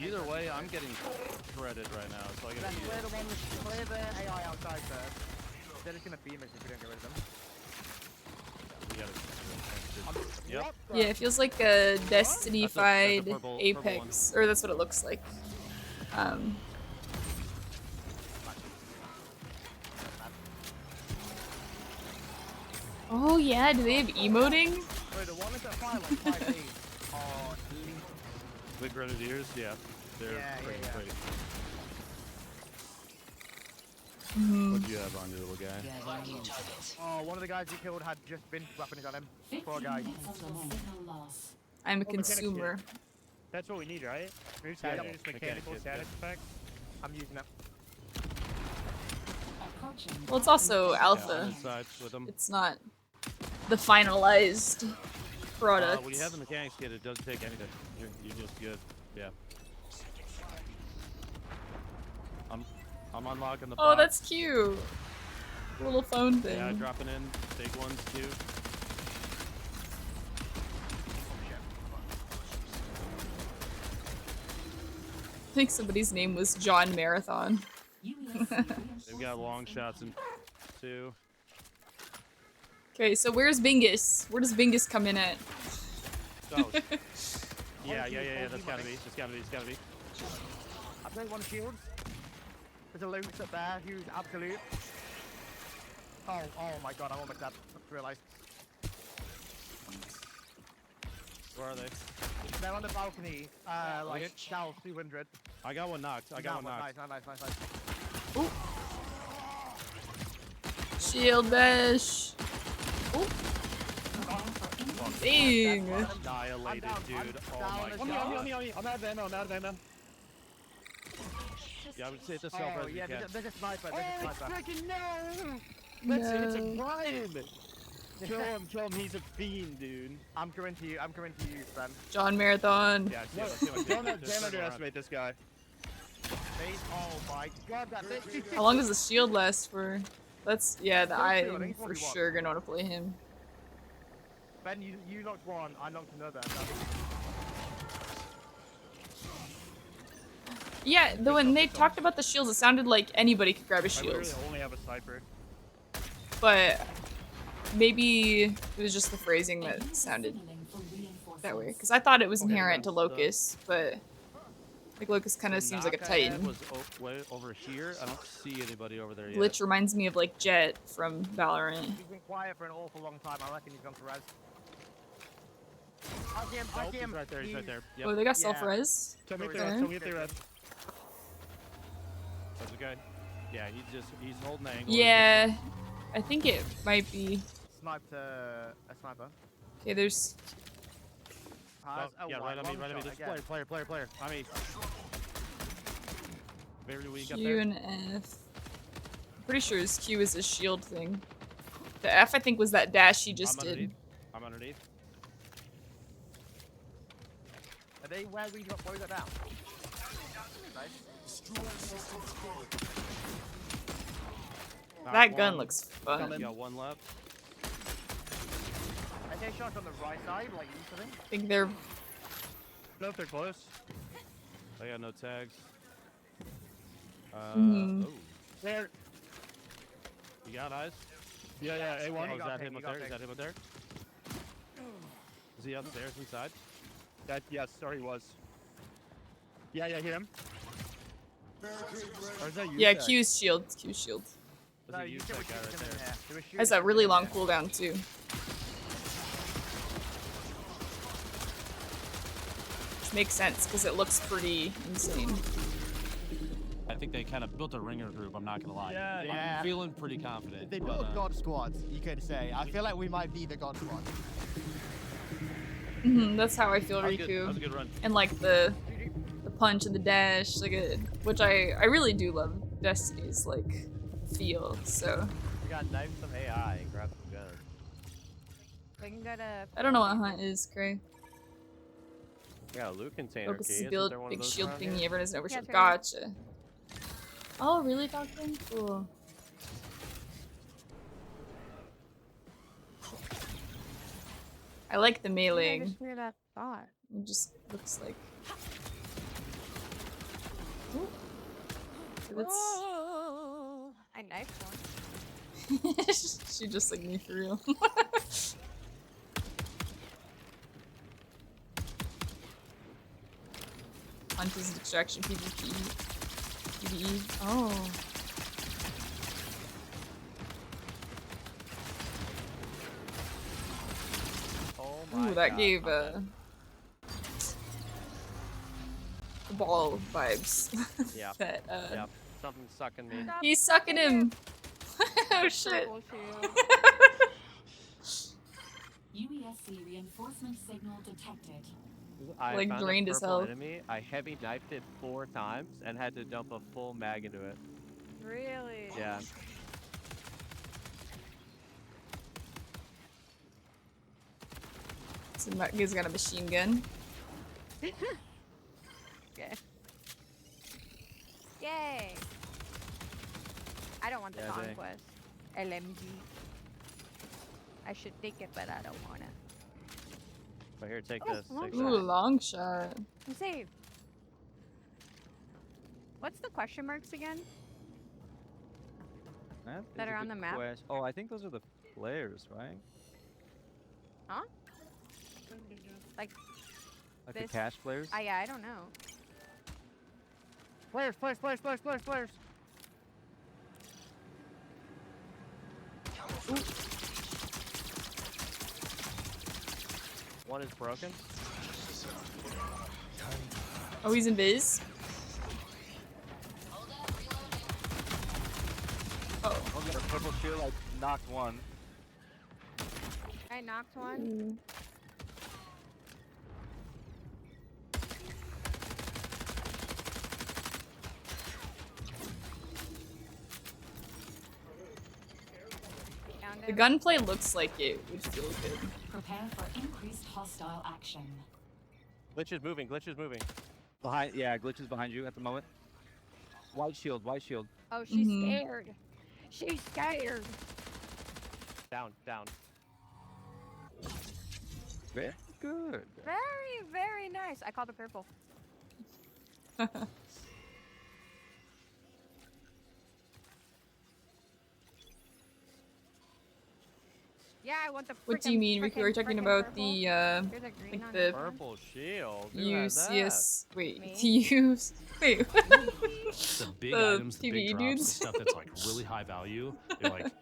Either way, I'm getting shredded right now, so I gotta Let's be. clear the one, clear the AI outside first. They're just gonna beam us if we don't get rid of them. We gotta. Yep. Yeah, it feels like a Destiny-fied that's a purple Apex, or that's what it looks like. Oh yeah, do they have emoting? Bro, the ones that fire like 5 days are lethal. The Grenadiers, yeah. They're pretty crazy. What'd you have on your little guy? Oh, one of the guys you killed had just been weapons on him. Poor guy. I'm a consumer. That's what we need, right? We're just Yeah, just mechanical status effects. I'm using it. Well, it's also alpha. It's not the finalized product. When you have the mechanics kit, it doesn't take anything. You're just good. Yeah. I'm unlocking the Oh, box. that's cute. Little phone thing. Yeah, dropping in big ones too. I think somebody's name was John Marathon. They've got long shots in too. Okay, so where's Bingus? Where does Bingus come in at? Oh. Yeah. That's gotta be. It's gotta be. I played one shields. There's a loot up there, huge, absolute. Oh my god, I'm almost dead. I just realised. Where are they? They're on the balcony, like, south 200. I got one knocked. I got one knocked. Nice. Ooh. Shield bash. Ooh. Dang. Annihilated, dude. Oh my god. On me. I'm out of ammo. Yeah, I would say it's a self-res you can. There's a sniper, Freaking no! It's a crime! Kill him, he's a fiend, dude. I'm coming to you, Ben. John Marathon. Yeah, don't underestimate this guy. Oh my god, that bitch. How long does the shield last for? That's, yeah, I'm for sure gonna want to play him. Ben, you knocked one, I knocked another. Yeah, though when they talked about the shields, it sounded like anybody could grab a I shield. literally only have a sniper. But maybe it was just the phrasing that sounded that way. Because I thought it was inherent to Locust, but like Locust kind of seems like a Titan. Was way over here. I don't see anybody over there yet. Glitch reminds me of like Jet from Valorant. He's been quiet for an awful long time. I reckon he's gone to res. I see him. He's right there. He's right there. Yep. Oh, they got self-res? Tell me if they res. That's okay. Yeah, he's holding the angle. Yeah, I think it might be. Sniped a sniper. Okay, there's. Yeah, right on me. Just player. I mean, very weak up Q there. and F. I'm pretty sure his Q is a shield thing. The F, I think, was that dash he just did. I'm underneath. Are they where we got boys down? Nice. That gun looks fun. Got one left. I get shots on the right side, like usually. I think they're. No, if they're close. I got no tags. Mhm. Oh. There. You got eyes? Yeah, A1. Oh, is that him up there? Is that him up there? Is he upstairs inside? Yes, sorry, he was. Yeah, hear him. Or is that you? Yeah, Q's shield. Q's shield. Does he use that guy right there? Has that really long cooldown too. Which makes sense because it looks pretty insane. I think they kind of built a ringer group, I'm not gonna lie. Yeah. I'm feeling pretty confident. They built God squads, you could say. I feel like we might be the God squad. That's how I feel, That Riku. was a good run. And like the punch and the dash, like which I really do love Destiny's like feel. So We got knife some AI and grab some guns. We can go to. I don't know what hunt is, Cray. We got a loot container Focus key. is Isn't build there one of big those shield around thingy. here? Everyone doesn't know Yeah, shield. turn. Gotcha. Oh, really, Falcon? Cool. I like the melee. I just hear that thought. It just looks like. Ooh. That's... I knifed one. She just like me for real. Hunt is distraction PvP. PvE. Oh. Oh my Ooh, that gave ball vibes. Yeah. that Yeah. Something's sucking me. he's sucking him. Oh shit. UESC reinforcement signal detected. I Like, found drained a his purple health. enemy. I heavy knifed it 4 times and had to dump a full mag into it. Really? Yeah. So he's got a machine gun. Okay. Yay! I don't want the Yeah, they- conquest. LMG. I should take it, but I don't wanna. But here, take Oh, this. long Take shot. Ooh, long shot. I'm safe. What's the question marks again? That are on the map? Oh, I think those are the players, right? Huh? Like Like this? the cash players? Yeah, I don't know. Players, players, players, players, players, players. One is broken. Oh, he's in Viz. Oh. I'll get a purple shield. I knocked one. I knocked one. The gunplay looks like it would feel good. Prepare for increased hostile action. Glitch is moving. Glitch is moving. Behind, yeah, glitch is behind you at the moment. White shield, white shield. Oh, she's scared. She's scared. Down, down. Very good. Very, very nice. I called it purple. Yeah, I want the. What do you mean, Ricky? We're talking about the like the Purple shield. Who has that? UCS. Wait, Me? to use. Wait. The big The items, the PvE big drops, the dudes. stuff that's like really high value. You're like,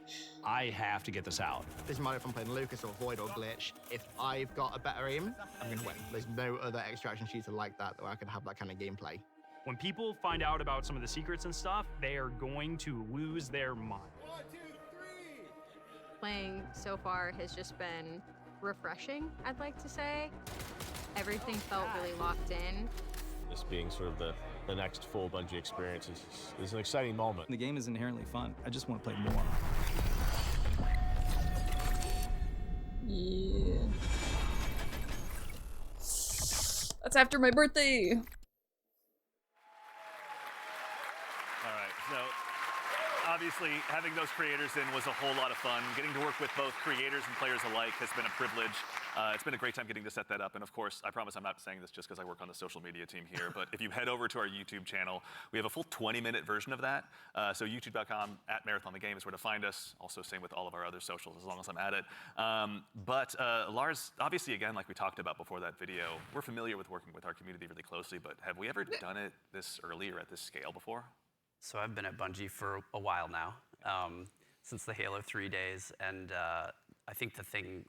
I have to get this out. Doesn't matter if I'm playing Lucas or Void or Glitch. If I've got a better aim, I'm gonna win. There's no other extraction shooter like that where I can have that kind of gameplay. When people find out about some of the secrets and stuff, they are going to lose their mind. Playing so far has just been refreshing, I'd like to say. Everything felt really locked in. This being sort of the next full Bungie experience is an exciting moment. The game is inherently fun. I just want to play more. Yeah. That's after my birthday. All right, so obviously having those creators in was a whole lot of fun. Getting to work with both creators and players alike has been a privilege. It's been a great time getting to set that up. And of course, I promise I'm not saying this just because I work on the social media team here, but if you head over to our YouTube channel, we have a full 20-minute version of that. So youtube.com @MarathonTheGame is where to find us. Also same with all of our other socials as long as I'm at it. But Lars, obviously again, like we talked about before that video, we're familiar with working with our community really closely, but have we ever done it this early or at this scale before? So I've been at Bungie for a while now, since the Halo 3 days, and I think the thing,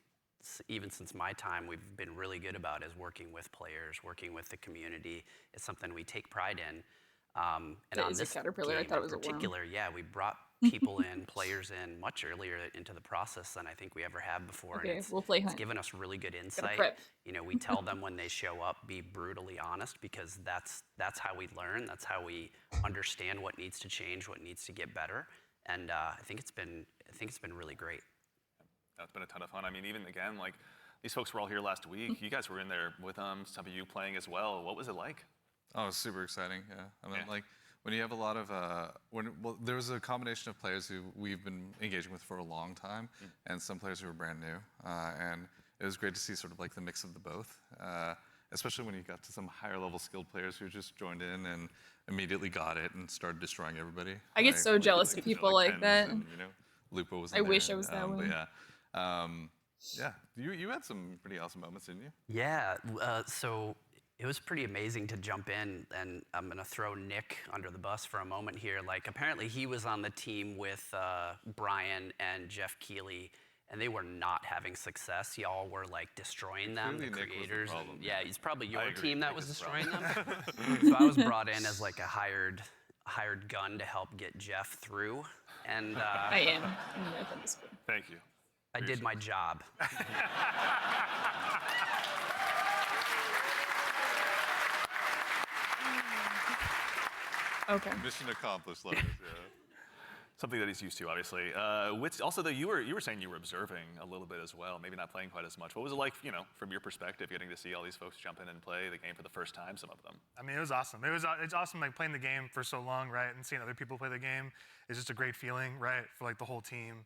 even since my time, we've been really good about is working with players, working with the community. It's something we take pride in. And That on is a this caterpillar. I game thought it in was a worm. particular, yeah, we brought people in, players in, much earlier into the process than I think we ever have before. Okay, and we'll play it's hunt. given us really good Gotta insight. prep. You know, we tell them when they show up, be brutally honest, because that's how we learn. That's how we understand what needs to change, what needs to get better. And I think it's been really great. That's been a ton of fun. I mean, even again, like these folks were all here last week. You guys were in there with them. Some of you playing as well. What was it like? Oh, it was super exciting. Yeah, I mean, like when you have a lot of there was a combination of players who we've been engaging with for a long time, and some players who were brand new, and it was great to see sort of like the mix of the both. Especially when you got to some higher level skilled players who just joined in and immediately got it and started destroying everybody. I get so jealous of people like that. And, you know, Lupo was. I wish I was that but one. yeah, you had some pretty awesome moments, didn't you? Yeah, so it was pretty amazing to jump in, and I'm gonna throw Nick under the bus for a moment here. Like, apparently he was on the team with Brian and Jeff Keighley, and they were not having success. Y'all were like destroying them, Clearly the Nick was the creators. problem. And, yeah, it's probably I your agree, team that Nick was is the destroying them. problem. So I was brought in as like a hired gun to help get Jeff through, and I am in the Marathon Discord. Thank you. I did my job. Okay. Mission accomplished, Lotus. Yeah. Something that he's used to, obviously. Also, though, you were saying you were observing a little bit as well, maybe not playing quite as much. What was it like, from your perspective, getting to see all these folks jump in and play the game for the first time, some of them? I mean, it was awesome. It's awesome, like, playing the game for so long, right? And seeing other people play the game is just a great feeling, right? For, like, the whole team.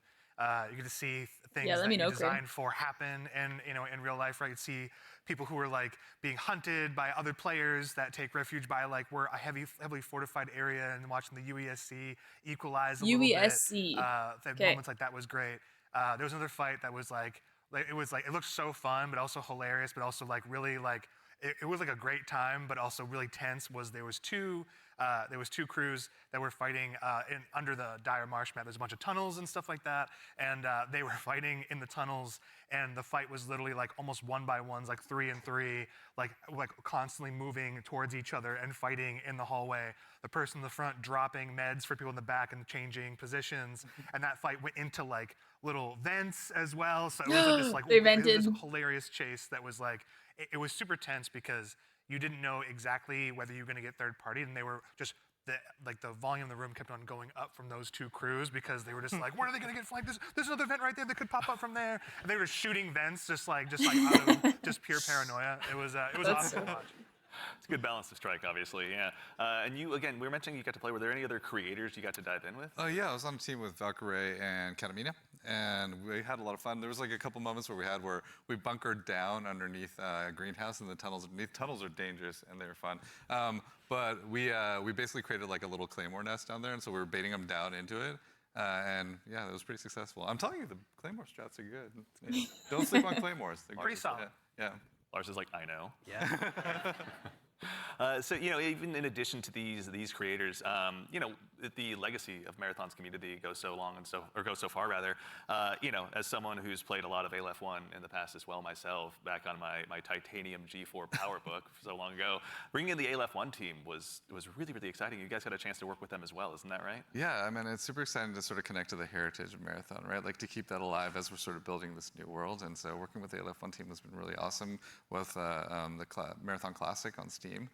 You get to see things that you designed for happen in real life, right? You see people who are like being hunted by other players that take refuge by like we're a heavily fortified area, and watching the UESC equalize a little bit. Moments like that was great. There was another fight that was like it looked so fun, but also hilarious, but also like really like it was like a great time, but also really tense. There was two crews that were fighting under the dire marsh map. There's a bunch of tunnels and stuff like that, and they were fighting in the tunnels, and the fight was literally like almost 1-by-1s, like 3 and 3, like constantly moving towards each other and fighting in the hallway. The person in the front dropping meds for people in the back and changing positions, and that fight went into like little vents as well. So it was like this like They it was vented. this hilarious chase that was like it was super tense because you didn't know exactly whether you were going to get third party, and they were just the volume in the room kept on going up from those two crews because they were just like, when are they going to get flanked? There's another vent right there that could pop up from there, and they were shooting vents just out of just pure paranoia. It was awesome to watch. It's a good balance to strike, obviously, yeah. And you, again, we were mentioning you got to play. Were there any other creators you got to dive in with? Oh, yeah, I was on a team with Valkyrie and Katamina, and we had a lot of fun. There was like a couple moments where we bunkered down underneath a greenhouse in the tunnels. Tunnels are dangerous, and they were fun. But we basically created like a little claymore nest down there, and so we were baiting them down into it. And yeah, that was pretty successful. I'm telling you, the claymore strats are good. Yeah. Don't sleep on claymores. They're Pretty good. solid. Yeah. Lars is like, I know. Yeah. So even in addition to these creators, the legacy of Marathon's community goes so far rather. As someone who's played a lot of ALF1 in the past as well myself, back on my Titanium G4 PowerBook so long ago, bringing in the ALF1 team was really, really exciting. You guys got a chance to work with them as well, isn't that right? Yeah, I mean, it's super exciting to sort of connect to the heritage of Marathon, right? Like to keep that alive as we're sort of building this new world. And so working with the ALF1 team has been really awesome with the Marathon Classic on Steam.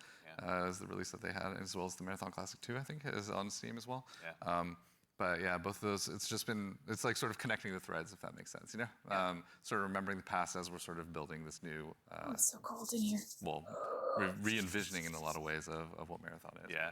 Is the release that they had, as well as the Marathon Classic 2, I think, is on Steam as well. Yeah. But yeah, both of those, it's like sort of connecting the threads, if that makes sense, Sort of remembering the past as we're sort of building this new... it's so cold in here. Well, re-envisioning in a lot of ways of what Marathon is. Yeah.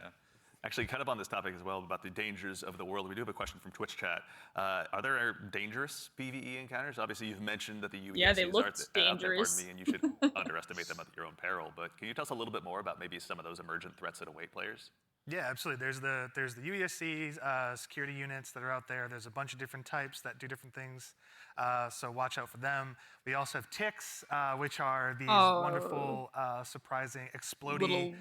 Actually, kind of on this topic as well, about the dangers of the world, we do have a question from Twitch chat. Are there dangerous PvE encounters? Obviously, you've mentioned that the UESCs they looked dangerous. Pardon me, and you should underestimate them at your own peril. But can you tell us a little bit more about maybe some of those emergent threats that await players? Yeah, absolutely. There's the UESC security units that are out there. There's a bunch of different types that do different things. So watch out for them. We also have ticks, which are these wonderful, surprising, exploding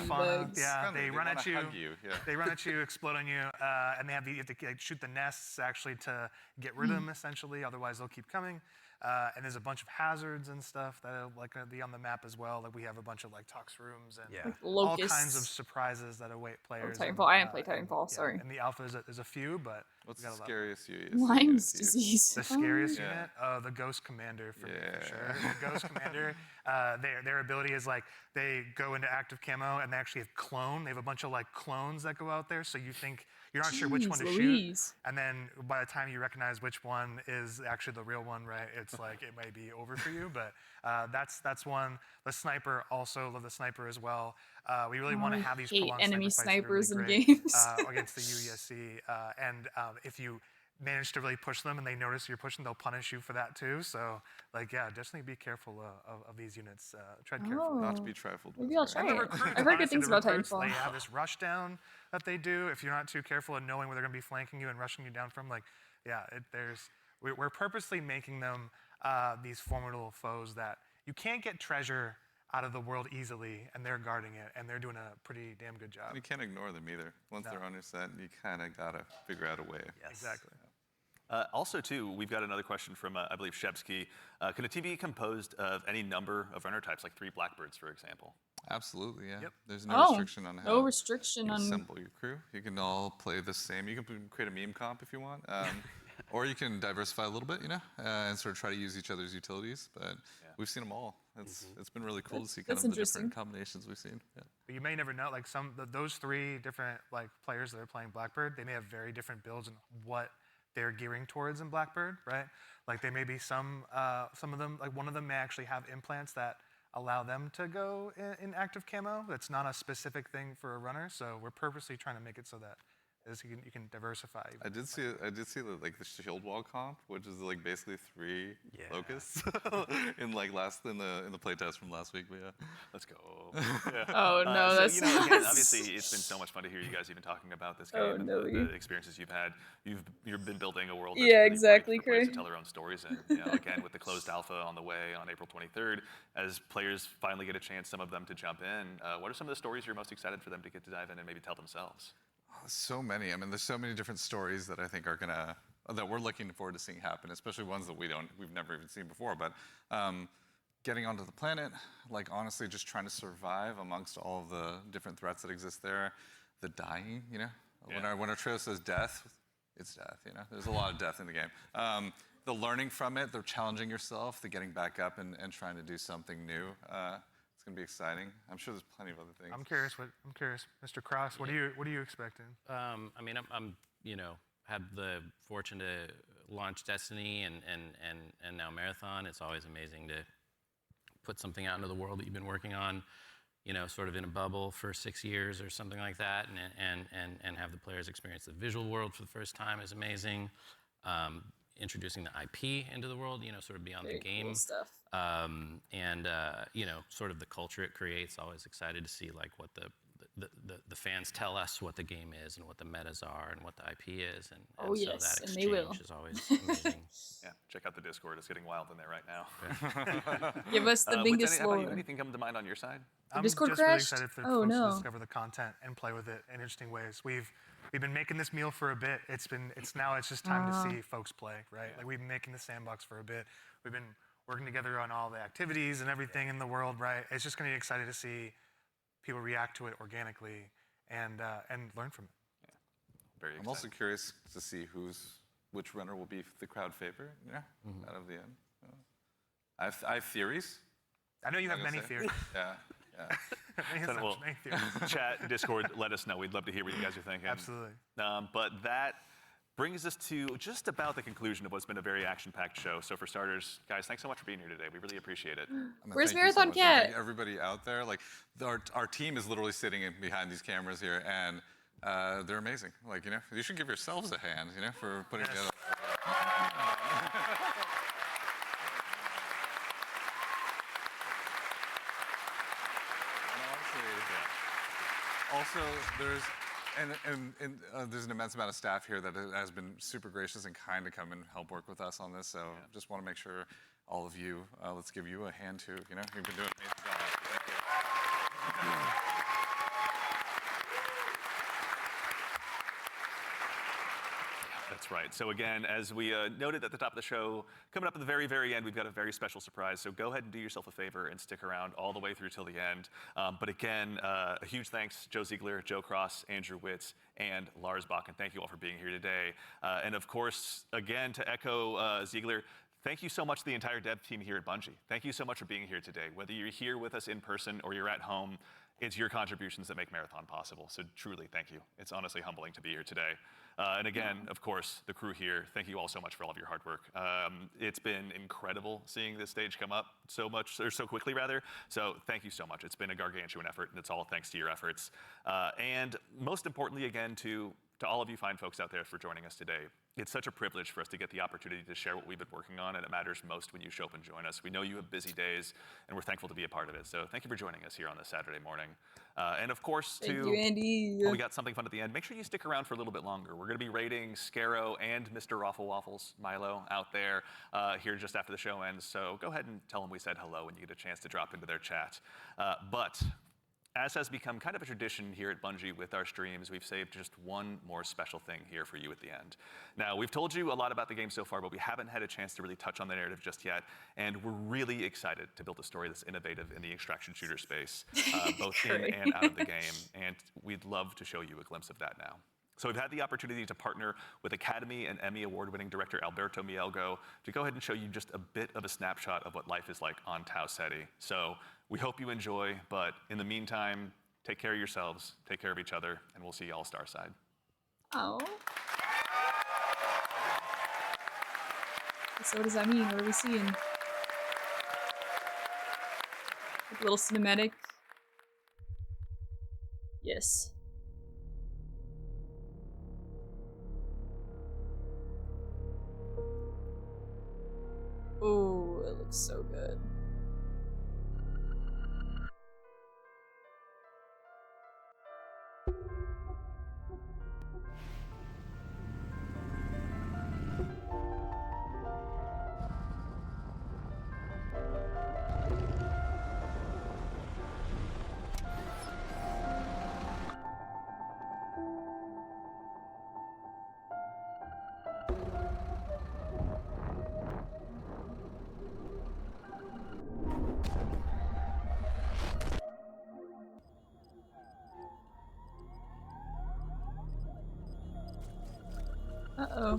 bugs. Yeah, they run at you. Hug you. Yeah. They run at you, explode on you, and you have to shoot the nests actually to get rid of them essentially. Otherwise, they'll keep coming. And there's a bunch of hazards and stuff that are like going to be on the map as well. Like we have a bunch of like tox rooms and all kinds of surprises that await players. Titanfall. I didn't play Titanfall. Sorry. And the alpha there's a few, but what's the scariest unit? Lyme's disease. The scariest unit, the Ghost Commander for sure. The Ghost Commander, their ability is like they go into active camo and they actually have clone. They have a bunch of like clones that go out there, so you're not sure which one to shoot, and then by the time you recognize which one is actually the real one, right? It's like it may be over for you, but that's one. The sniper, also love the sniper as well. We really want to have these prolonged enemy snipers in really games against the UESC, and if you manage to really push them and they notice you're pushing, they'll punish you for that too. So, definitely be careful of these units. Tread carefully. Not to be trifled with. Maybe I'll try it. I've heard good things about Titanfall. They have this rush down that they do. If you're not too careful and knowing where they're going to be flanking you and rushing you down from, we're purposely making them these formidable foes that you can't get treasure out of the world easily, and they're guarding it, and they're doing a pretty damn good job. And you can't ignore them either. Once they're on your set, you kind of got to figure out a way. Yes. Exactly. Also, too, we've got another question from, I believe, Shebsky. Can a team be composed of any number of runner types, like 3 Blackbirds, for example? Absolutely, yeah. Yep. There's no Oh, restriction on how no restriction you on. assemble your crew. You can all play the same. You can create a meme comp if you want. Or you can diversify a little bit, and sort of try to use each other's utilities. But we've seen them all. It's been really cool to see kind of the different combinations we've seen. Yeah. But you may never know, like those 3 different players that are playing Blackbird, they may have very different builds and what they're gearing towards in Blackbird, right? Like they may be some of them, like one of them may actually have implants that allow them to go in active camo. That's not a specific thing for a runner, so we're purposely trying to make it so that you can diversify. I did see the shield wall comp, which is basically 3 locusts in the playtest from last week. But yeah, let's go. Oh no, that's so, again, obviously it's been so much fun to hear you guys even talking about this game and the experiences you've had. You've been building a world. That's really exactly. For players to tell their own stories, and again with the closed alpha on the way on April 23rd, as players finally get a chance, some of them to jump in. What are some of the stories you're most excited for them to get to dive in and maybe tell themselves? So many. I mean, there's so many different stories that I think that we're looking forward to seeing happen, especially ones that we've never even seen before. But getting onto the planet, honestly, just trying to survive amongst all of the different threats that exist there. The dying, when our trio says death, it's death. There's a lot of death in the game. The learning from it, the challenging yourself, the getting back up and trying to do something new. It's gonna be exciting. I'm sure there's plenty of other things. I'm curious, Mr. Cross. What are you expecting? I mean, I'm had the fortune to launch Destiny and now Marathon. It's always amazing to put something out into the world that you've been working on, sort of in a bubble for 6 years or something like that, and have the players experience the visual world for the first time is amazing. Introducing the IP into the world, sort of beyond the game. Cool stuff. Sort of the culture it creates. Always excited to see what the fans tell us what the game is and what the metas are and what the IP is, and so that exchange is always amazing. Yeah, check out the Discord. It's getting wild in there right now. Give us the biggest lore. Anything come to mind on your side? I'm Discord just crashed? really excited for Oh, folks no. to discover the content and play with it in interesting ways. We've been making this meal for a bit. It's just time to see folks play, right? We've been making the sandbox for a bit. We've been working together on all the activities and everything in the world, right? It's just going to be exciting to see people react to it organically and learn from it. Yeah. Very exciting. I'm also curious to see which runner will be the crowd favorite, out of the end. I have theories. I know you have many theories. Yeah. Well, chat, Discord, let us know. We'd love to hear what you guys are thinking. Absolutely. But that brings us to just about the conclusion of what's been a very action-packed show. So for starters, guys, thanks so much for being here today. We really appreciate it. Where's Thank you so Marathon much. Cat? Thank everybody out there, our team is literally sitting behind these cameras here, and they're amazing. You should give yourselves a hand, for putting together. Also, there's an immense amount of staff here that has been super gracious and kind to come and help work with us on this. So just want to make sure all of you, let's give you a hand too. You've been doing an amazing job. Thank you. That's right. So again, as we noted at the top of the show, coming up at the very, very end, we've got a very special surprise. So go ahead and do yourself a favor and stick around all the way through till the end. But again, a huge thanks, Joe Ziegler, Joe Cross, Andrew Witz, and Lars Bach. And thank you all for being here today. And of course, again, to echo Ziegler, thank you so much to the entire dev team here at Bungie. Thank you so much for being here today. Whether you're here with us in person or you're at home, it's your contributions that make Marathon possible. So truly, thank you. It's honestly humbling to be here today. And again, of course, the crew here, thank you all so much for all of your hard work. It's been incredible seeing this stage come up so quickly rather. So thank you so much. It's been a gargantuan effort, and it's all thanks to your efforts. And most importantly, again, to all of you fine folks out there for joining us today. It's such a privilege for us to get the opportunity to share what we've been working on, and it matters most when you show up and join us. We know you have busy days, and we're thankful to be a part of it. So thank you for joining us here on this Saturday morning. And of course, Thank you, Andy. We got something fun at the end. Make sure you stick around for a little bit longer. We're going to be rating Scarrow and Mr. Raffle Waffles, Milo, out there here just after the show ends. So go ahead and tell them we said hello when you get a chance to drop into their chat. But As has become kind of a tradition here at Bungie with our streams, we've saved just one more special thing here for you at the end. Now, we've told you a lot about the game so far, but we haven't had a chance to really touch on the narrative just yet, and we're really excited to build a story that's innovative in the extraction shooter space, both in and out of the game, and we'd love to show you a glimpse of that now. So we've had the opportunity to partner with Academy and Emmy Award-winning director Alberto Mielgo to go ahead and show you just a bit of a snapshot of what life is like on Tau Ceti. So we hope you enjoy, but in the meantime, take care of yourselves, take care of each other, and we'll see you all Starside. Oh. So what does that mean? What are we seeing? Like a little cinematic. Yes. Oh, it looks so good. Uh-oh.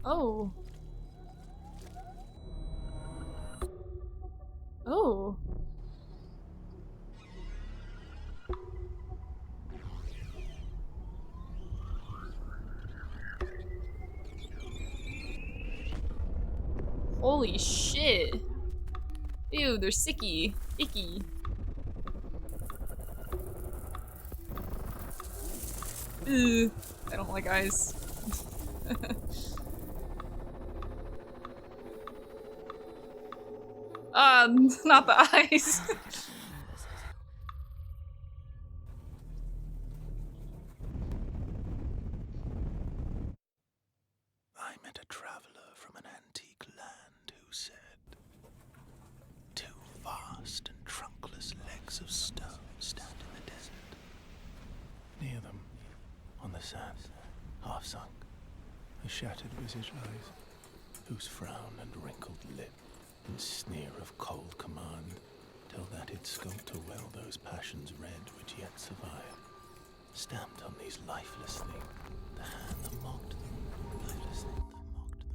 Oh. Oh. Holy shit. Ew, they're sicky. Icky. Ugh. I don't like eyes. Not the eyes. I met a traveler from an antique land who said, "Two vast and trunkless legs of stone stand in the desert. Near them, on the sand, half sunk, a shattered visage lies, whose frown and wrinkled lip and sneer of cold command tell that it sculpt to well those passions red which yet survive. Stamped on these lifeless things, the hand that mocked them, lifeless thing that mocked them,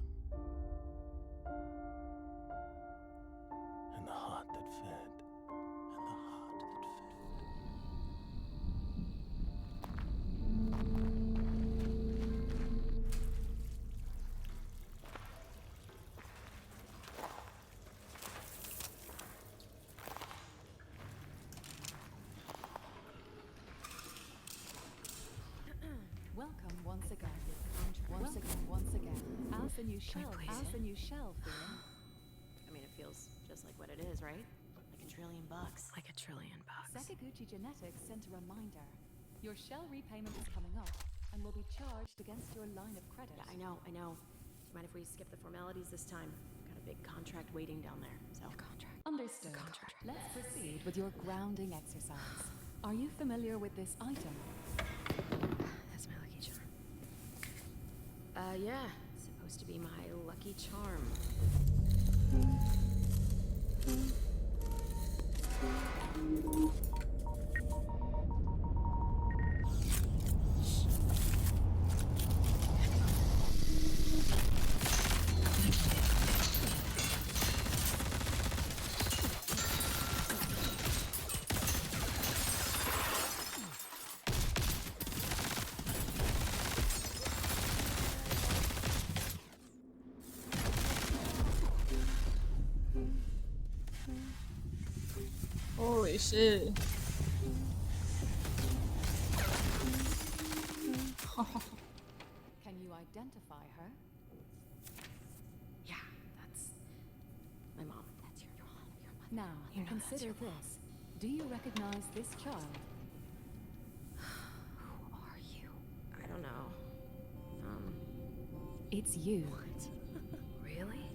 and the heart that fed, and the heart that fed. Welcome once again. Once again. As the new shell. Feeling. I mean, it feels just like what it is, right? Like $1 trillion. Like $1 trillion. Sakaguchi Genetics sent a reminder. Your shell repayment is coming up and will be charged against your line of credit. Yeah, I know. Do you mind if we skip the formalities this time? Got a big contract waiting down there, so. Understood. Let's proceed with your grounding exercise. Are you familiar with this item? That's my lucky charm. Yeah. Supposed to be my lucky charm. Holy shit. Can you identify her? Yeah, that's my mom. That's your mom. Now, consider this. Do you recognize this child? Who are you? I don't know. It's you. What? Really?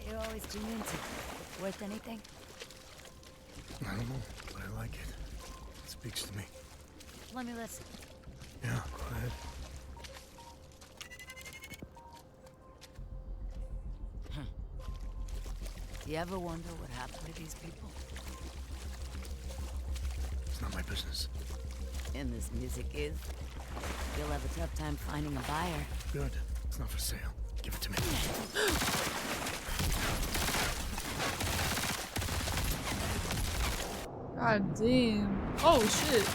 you always tune into? Worth anything? I don't know, but I like it. It speaks to me. Let me listen. Yeah, go ahead. Do you ever wonder what happened to these people? It's not my business. And this music is. You'll have a tough time finding a buyer. Good. It's not for sale. Give it to me. God damn. Oh shit.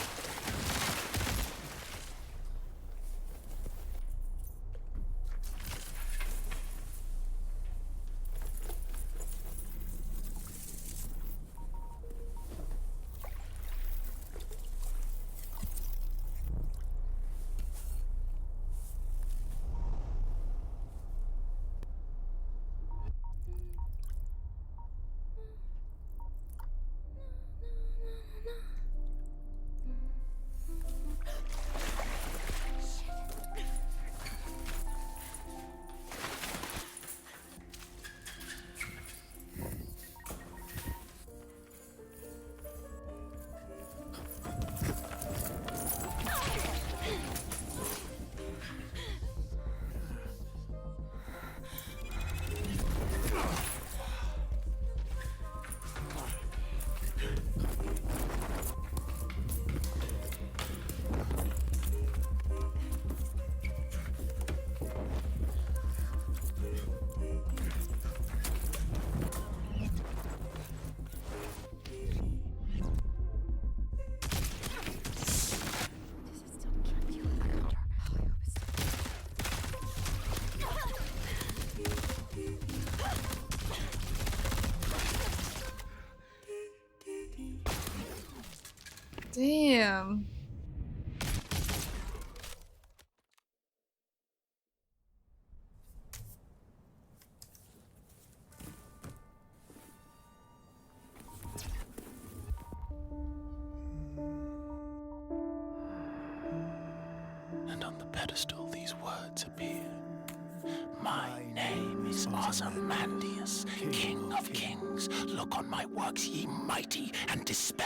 Damn. And on the pedestal these words appear. My name is Ozymandias, King of Kings. Look on my works, ye mighty, and despair.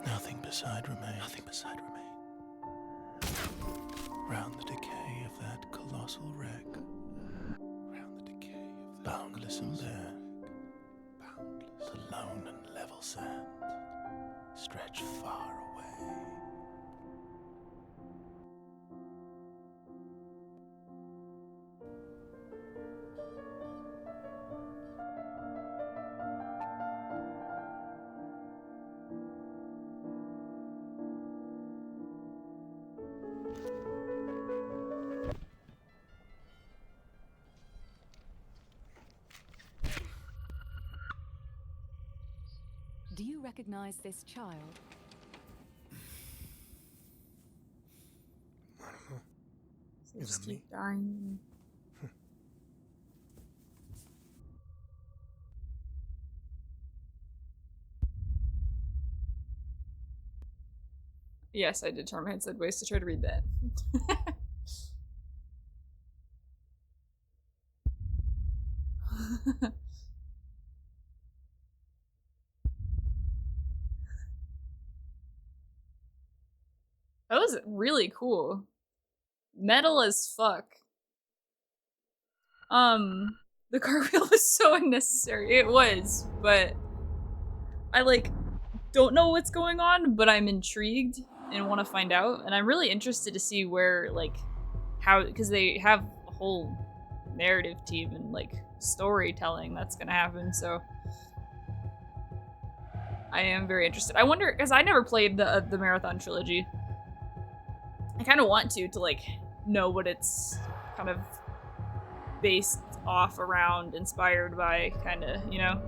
Nothing beside remain. Nothing beside remain. Round the decay of that colossal wreck. Round the decay of that boundless and bare. The lone and level sands stretch far away. Do you recognize this child? I don't know. Is Just that me? keep dying. Yes, I did turn my head sideways to try to read that. That was really cool. Metal as fuck. The cartwheel was so unnecessary. It was, but I like don't know what's going on, but I'm intrigued and want to find out, and I'm really interested to see where, like, how, because they have a whole narrative team and like storytelling that's gonna happen, so I am very interested. I wonder, because I never played the Marathon trilogy. I kind of want to like know what it's kind of based off around, inspired by, kind of, you know.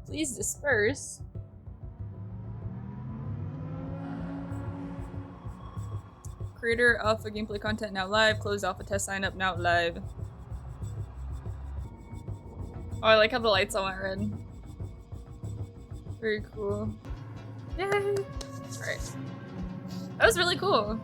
Please disperse. Creator alpha gameplay content now live. Closed alpha test sign up now live. Oh, I like how the lights all went red. Very cool. Yay! Alright. That was really cool.